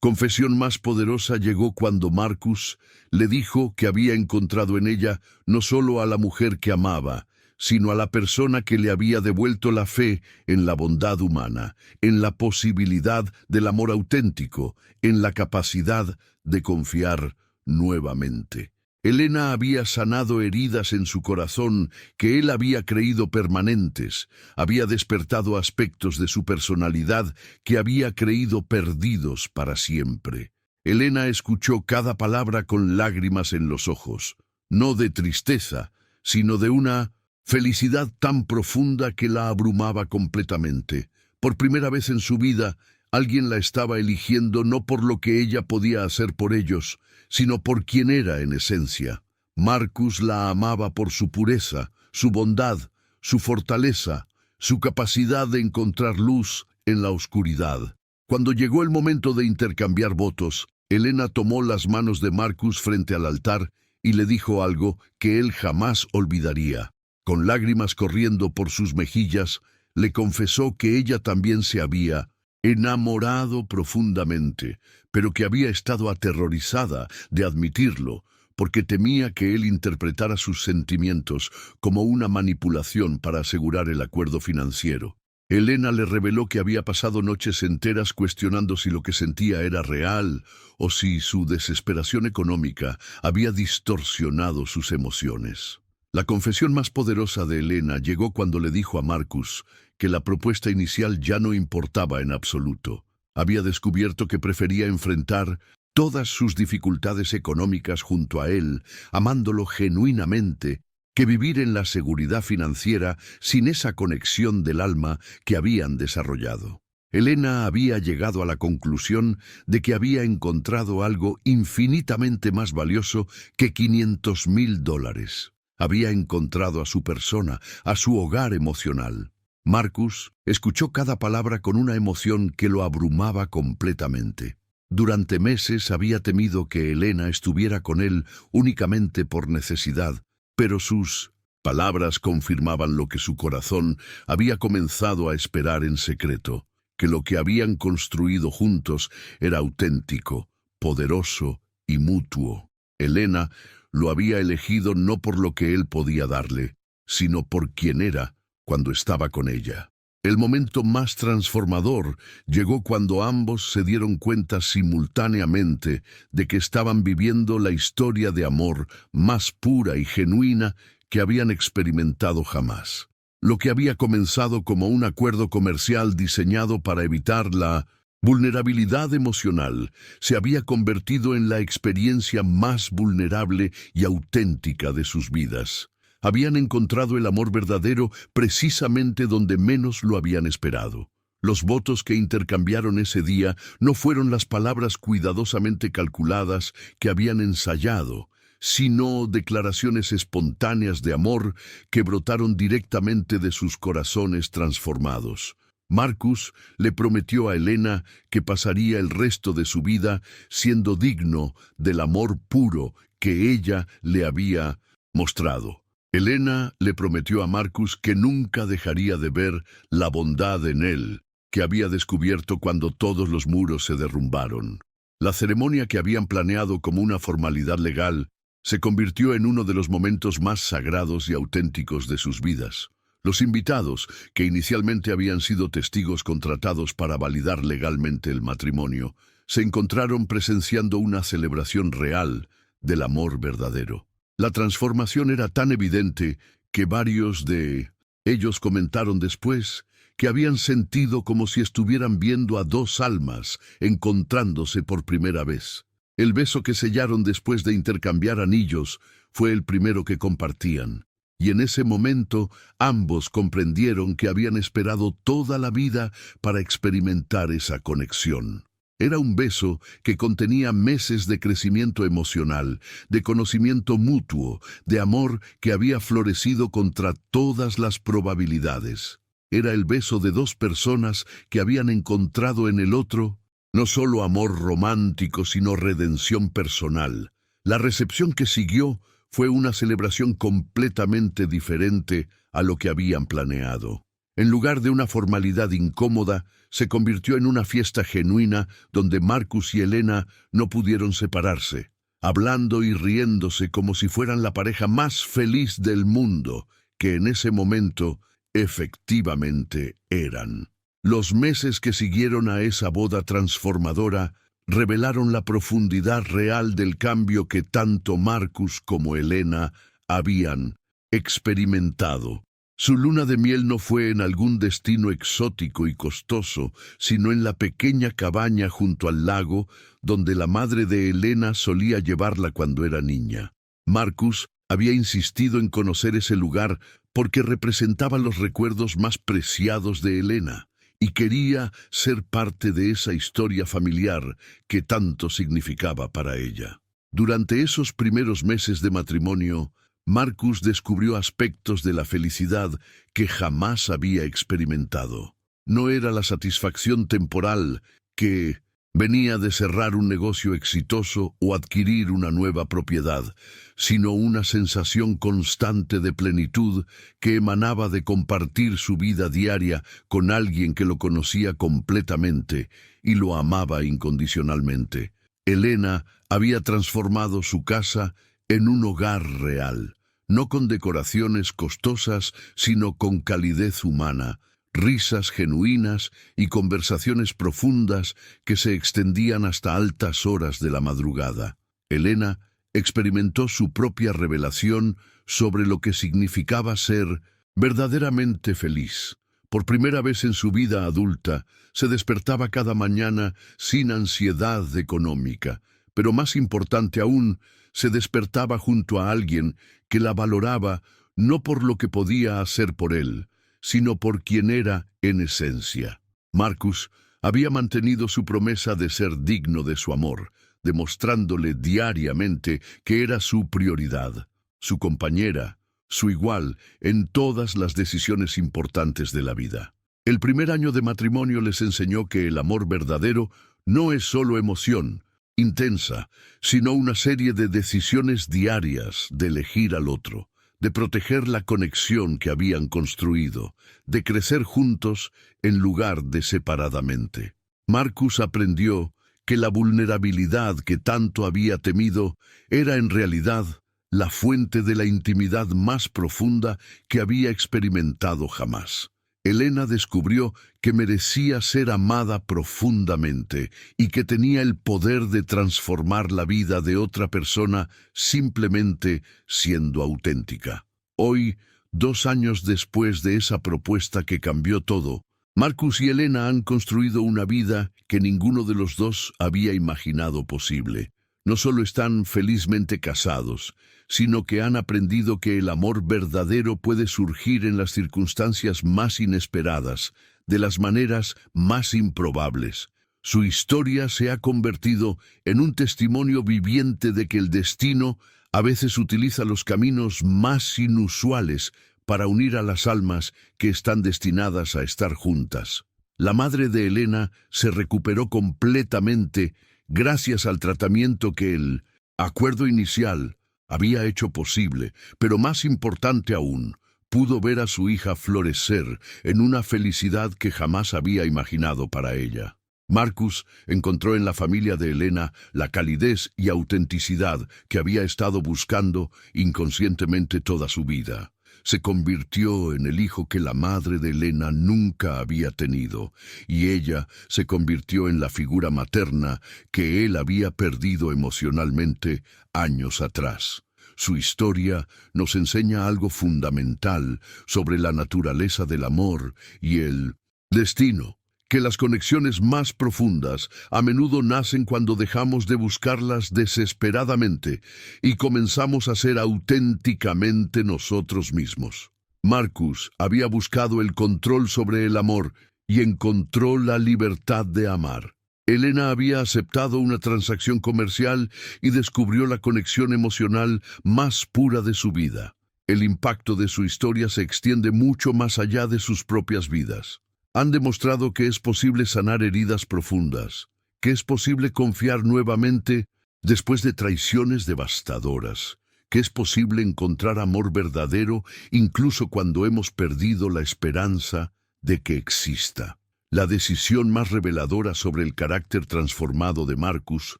confesión más poderosa llegó cuando Marcus le dijo que había encontrado en ella no solo a la mujer que amaba, sino a la persona que le había devuelto la fe en la bondad humana, en la posibilidad del amor auténtico, en la capacidad de confiar nuevamente. Elena había sanado heridas en su corazón que él había creído permanentes, había despertado aspectos de su personalidad que había creído perdidos para siempre. Elena escuchó cada palabra con lágrimas en los ojos, no de tristeza, sino de una felicidad tan profunda que la abrumaba completamente. Por primera vez en su vida, alguien la estaba eligiendo no por lo que ella podía hacer por ellos, sino por quien era en esencia. Marcus la amaba por su pureza, su bondad, su fortaleza, su capacidad de encontrar luz en la oscuridad. Cuando llegó el momento de intercambiar votos, Elena tomó las manos de Marcus frente al altar y le dijo algo que él jamás olvidaría. Con lágrimas corriendo por sus mejillas, le confesó que ella también se había enamorado profundamente, pero que había estado aterrorizada de admitirlo, porque temía que él interpretara sus sentimientos como una manipulación para asegurar el acuerdo financiero. Elena le reveló que había pasado noches enteras cuestionando si lo que sentía era real o si su desesperación económica había distorsionado sus emociones. La confesión más poderosa de Elena llegó cuando le dijo a Marcus que la propuesta inicial ya no importaba en absoluto. Había descubierto que prefería enfrentar todas sus dificultades económicas junto a él, amándolo genuinamente, que vivir en la seguridad financiera sin esa conexión del alma que habían desarrollado. Elena había llegado a la conclusión de que había encontrado algo infinitamente más valioso que $500,000. Había encontrado a su persona, a su hogar emocional. Marcus escuchó cada palabra con una emoción que lo abrumaba completamente. Durante meses había temido que Elena estuviera con él únicamente por necesidad, pero sus palabras confirmaban lo que su corazón había comenzado a esperar en secreto, que lo que habían construido juntos era auténtico, poderoso y mutuo. Elena lo había elegido no por lo que él podía darle, sino por quien era cuando estaba con ella. El momento más transformador llegó cuando ambos se dieron cuenta simultáneamente de que estaban viviendo la historia de amor más pura y genuina que habían experimentado jamás. Lo que había comenzado como un acuerdo comercial diseñado para evitar la vulnerabilidad emocional se había convertido en la experiencia más vulnerable y auténtica de sus vidas. Habían encontrado el amor verdadero precisamente donde menos lo habían esperado. Los votos que intercambiaron ese día no fueron las palabras cuidadosamente calculadas que habían ensayado, sino declaraciones espontáneas de amor que brotaron directamente de sus corazones transformados. Marcus le prometió a Elena que pasaría el resto de su vida siendo digno del amor puro que ella le había mostrado. Elena le prometió a Marcus que nunca dejaría de ver la bondad en él, que había descubierto cuando todos los muros se derrumbaron. La ceremonia que habían planeado como una formalidad legal se convirtió en uno de los momentos más sagrados y auténticos de sus vidas. Los invitados, que inicialmente habían sido testigos contratados para validar legalmente el matrimonio, se encontraron presenciando una celebración real del amor verdadero. La transformación era tan evidente que varios de ellos comentaron después que habían sentido como si estuvieran viendo a dos almas encontrándose por primera vez. El beso que sellaron después de intercambiar anillos fue el primero que compartían, y en ese momento ambos comprendieron que habían esperado toda la vida para experimentar esa conexión. Era un beso que contenía meses de crecimiento emocional, de conocimiento mutuo, de amor que había florecido contra todas las probabilidades. Era el beso de dos personas que habían encontrado en el otro no solo amor romántico, sino redención personal. La recepción que siguió fue una celebración completamente diferente a lo que habían planeado. En lugar de una formalidad incómoda, se convirtió en una fiesta genuina donde Marcus y Elena no pudieron separarse, hablando y riéndose como si fueran la pareja más feliz del mundo, que en ese momento efectivamente eran. Los meses que siguieron a esa boda transformadora revelaron la profundidad real del cambio que tanto Marcus como Elena habían experimentado. Su luna de miel no fue en algún destino exótico y costoso, sino en la pequeña cabaña junto al lago donde la madre de Elena solía llevarla cuando era niña. Marcus había insistido en conocer ese lugar porque representaba los recuerdos más preciados de Elena y quería ser parte de esa historia familiar que tanto significaba para ella. Durante esos primeros meses de matrimonio, Marcus descubrió aspectos de la felicidad que jamás había experimentado. No era la satisfacción temporal que venía de cerrar un negocio exitoso o adquirir una nueva propiedad, sino una sensación constante de plenitud que emanaba de compartir su vida diaria con alguien que lo conocía completamente y lo amaba incondicionalmente. Elena había transformado su casa en un hogar real, no con decoraciones costosas, sino con calidez humana, risas genuinas y conversaciones profundas que se extendían hasta altas horas de la madrugada. Elena experimentó su propia revelación sobre lo que significaba ser verdaderamente feliz. Por primera vez en su vida adulta, se despertaba cada mañana sin ansiedad económica, pero más importante aún, se despertaba junto a alguien que la valoraba no por lo que podía hacer por él, sino por quien era en esencia. Marcus había mantenido su promesa de ser digno de su amor, demostrándole diariamente que era su prioridad, su compañera, su igual en todas las decisiones importantes de la vida. El primer año de matrimonio les enseñó que el amor verdadero no es solo emoción intensa, sino una serie de decisiones diarias de elegir al otro, de proteger la conexión que habían construido, de crecer juntos en lugar de separadamente. Marcus aprendió que la vulnerabilidad que tanto había temido era en realidad la fuente de la intimidad más profunda que había experimentado jamás. Elena descubrió que merecía ser amada profundamente y que tenía el poder de transformar la vida de otra persona simplemente siendo auténtica. Hoy, 2 años después de esa propuesta que cambió todo, Marcus y Elena han construido una vida que ninguno de los dos había imaginado posible. No solo están felizmente casados, sino que han aprendido que el amor verdadero puede surgir en las circunstancias más inesperadas, de las maneras más improbables. Su historia se ha convertido en un testimonio viviente de que el destino a veces utiliza los caminos más inusuales para unir a las almas que están destinadas a estar juntas. La madre de Elena se recuperó completamente gracias al tratamiento que el acuerdo inicial había hecho posible, pero más importante aún, pudo ver a su hija florecer en una felicidad que jamás había imaginado para ella. Marcus encontró en la familia de Elena la calidez y autenticidad que había estado buscando inconscientemente toda su vida. Se convirtió en el hijo que la madre de Elena nunca había tenido, y ella se convirtió en la figura materna que él había perdido emocionalmente años atrás. Su historia nos enseña algo fundamental sobre la naturaleza del amor y el destino, que las conexiones más profundas a menudo nacen cuando dejamos de buscarlas desesperadamente y comenzamos a ser auténticamente nosotros mismos. Marcus había buscado el control sobre el amor y encontró la libertad de amar. Elena había aceptado una transacción comercial y descubrió la conexión emocional más pura de su vida. El impacto de su historia se extiende mucho más allá de sus propias vidas. Han demostrado que es posible sanar heridas profundas, que es posible confiar nuevamente después de traiciones devastadoras, que es posible encontrar amor verdadero incluso cuando hemos perdido la esperanza de que exista. La decisión más reveladora sobre el carácter transformado de Marcus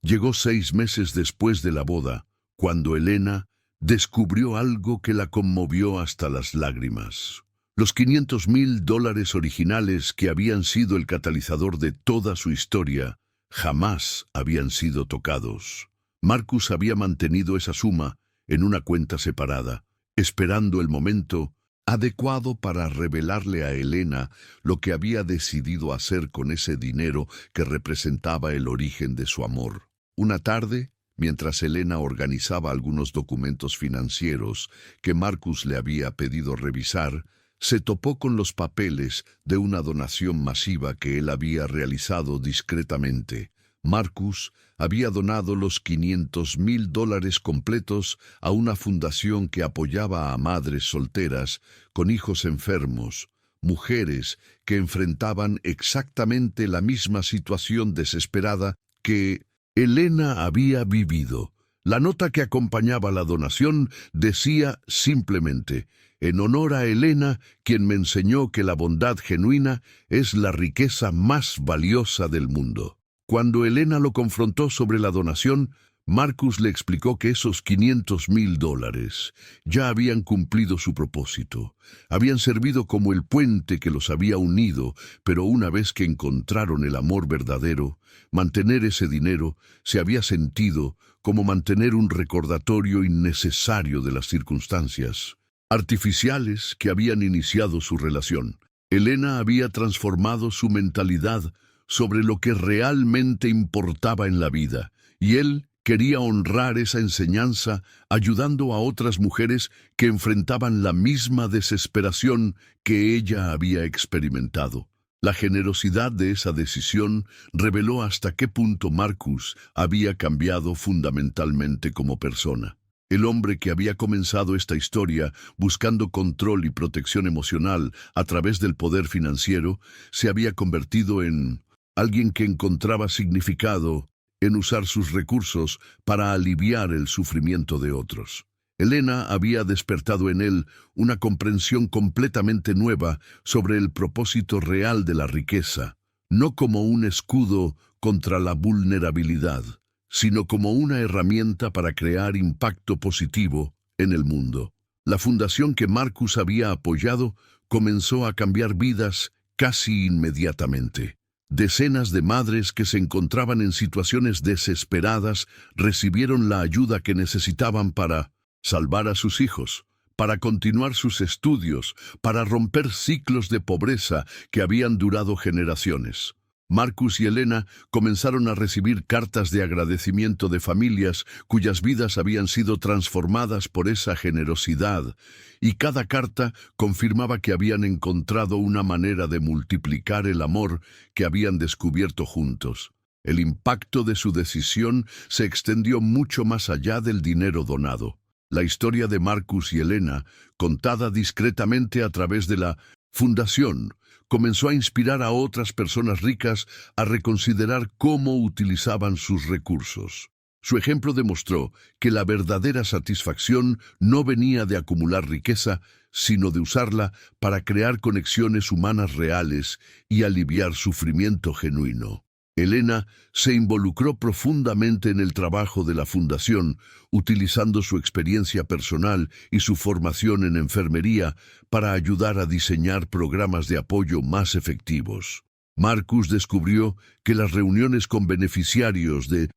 llegó 6 meses después de la boda, cuando Elena descubrió algo que la conmovió hasta las lágrimas. Los $500,000 originales que habían sido el catalizador de toda su historia jamás habían sido tocados. Marcus había mantenido esa suma en una cuenta separada, esperando el momento adecuado para revelarle a Elena lo que había decidido hacer con ese dinero que representaba el origen de su amor. Una tarde, mientras Elena organizaba algunos documentos financieros que Marcus le había pedido revisar, se topó con los papeles de una donación masiva que él había realizado discretamente, Marcus había donado los $500,000 completos a una fundación que apoyaba a madres solteras con hijos enfermos, mujeres que enfrentaban exactamente la misma situación desesperada que Elena había vivido. La nota que acompañaba la donación decía simplemente: en honor a Elena, quien me enseñó que la bondad genuina es la riqueza más valiosa del mundo. Cuando Elena lo confrontó sobre la donación, Marcus le explicó que esos $500,000 ya habían cumplido su propósito. Habían servido como el puente que los había unido, pero una vez que encontraron el amor verdadero, mantener ese dinero se había sentido como mantener un recordatorio innecesario de las circunstancias artificiales que habían iniciado su relación. Elena había transformado su mentalidad sobre lo que realmente importaba en la vida, y él quería honrar esa enseñanza ayudando a otras mujeres que enfrentaban la misma desesperación que ella había experimentado. La generosidad de esa decisión reveló hasta qué punto Marcus había cambiado fundamentalmente como persona. El hombre que había comenzado esta historia buscando control y protección emocional a través del poder financiero se había convertido en alguien que encontraba significado en usar sus recursos para aliviar el sufrimiento de otros. Elena había despertado en él una comprensión completamente nueva sobre el propósito real de la riqueza, no como un escudo contra la vulnerabilidad, sino como una herramienta para crear impacto positivo en el mundo. La fundación que Marcus había apoyado comenzó a cambiar vidas casi inmediatamente. Decenas de madres que se encontraban en situaciones desesperadas recibieron la ayuda que necesitaban para salvar a sus hijos, para continuar sus estudios, para romper ciclos de pobreza que habían durado generaciones. Marcus y Elena comenzaron a recibir cartas de agradecimiento de familias cuyas vidas habían sido transformadas por esa generosidad, y cada carta confirmaba que habían encontrado una manera de multiplicar el amor que habían descubierto juntos. El impacto de su decisión se extendió mucho más allá del dinero donado. La historia de Marcus y Elena, contada discretamente a través de la fundación, comenzó a inspirar a otras personas ricas a reconsiderar cómo utilizaban sus recursos. Su ejemplo demostró que la verdadera satisfacción no venía de acumular riqueza, sino de usarla para crear conexiones humanas reales y aliviar sufrimiento genuino. Elena se involucró profundamente en el trabajo de la fundación, utilizando su experiencia personal y su formación en enfermería para ayudar a diseñar programas de apoyo más efectivos. Marcus descubrió que las reuniones con beneficiarios de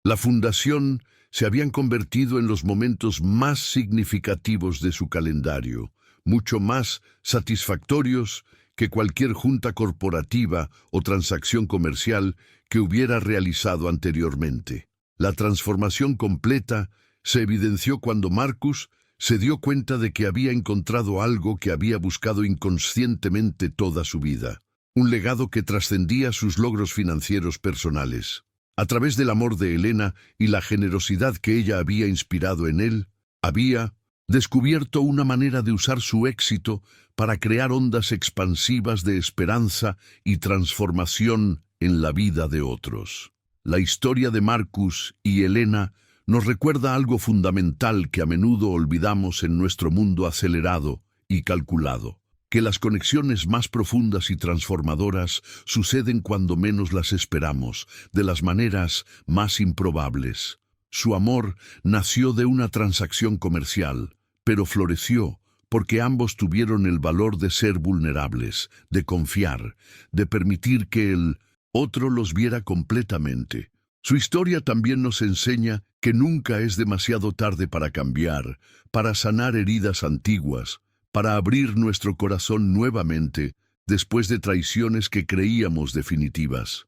la fundación se habían convertido en los momentos más significativos de su calendario, mucho más satisfactorios que cualquier junta corporativa o transacción comercial que hubiera realizado anteriormente. La transformación completa se evidenció cuando Marcus se dio cuenta de que había encontrado algo que había buscado inconscientemente toda su vida, un legado que trascendía sus logros financieros personales. A través del amor de Elena y la generosidad que ella había inspirado en él, había descubierto una manera de usar su éxito para crear ondas expansivas de esperanza y transformación en la vida de otros. La historia de Marcus y Elena nos recuerda algo fundamental que a menudo olvidamos en nuestro mundo acelerado y calculado, que las conexiones más profundas y transformadoras suceden cuando menos las esperamos, de las maneras más improbables. Su amor nació de una transacción comercial, pero floreció porque ambos tuvieron el valor de ser vulnerables, de confiar, de permitir que el otro los viera completamente. Su historia también nos enseña que nunca es demasiado tarde para cambiar, para sanar heridas antiguas, para abrir nuestro corazón nuevamente después de traiciones que creíamos definitivas.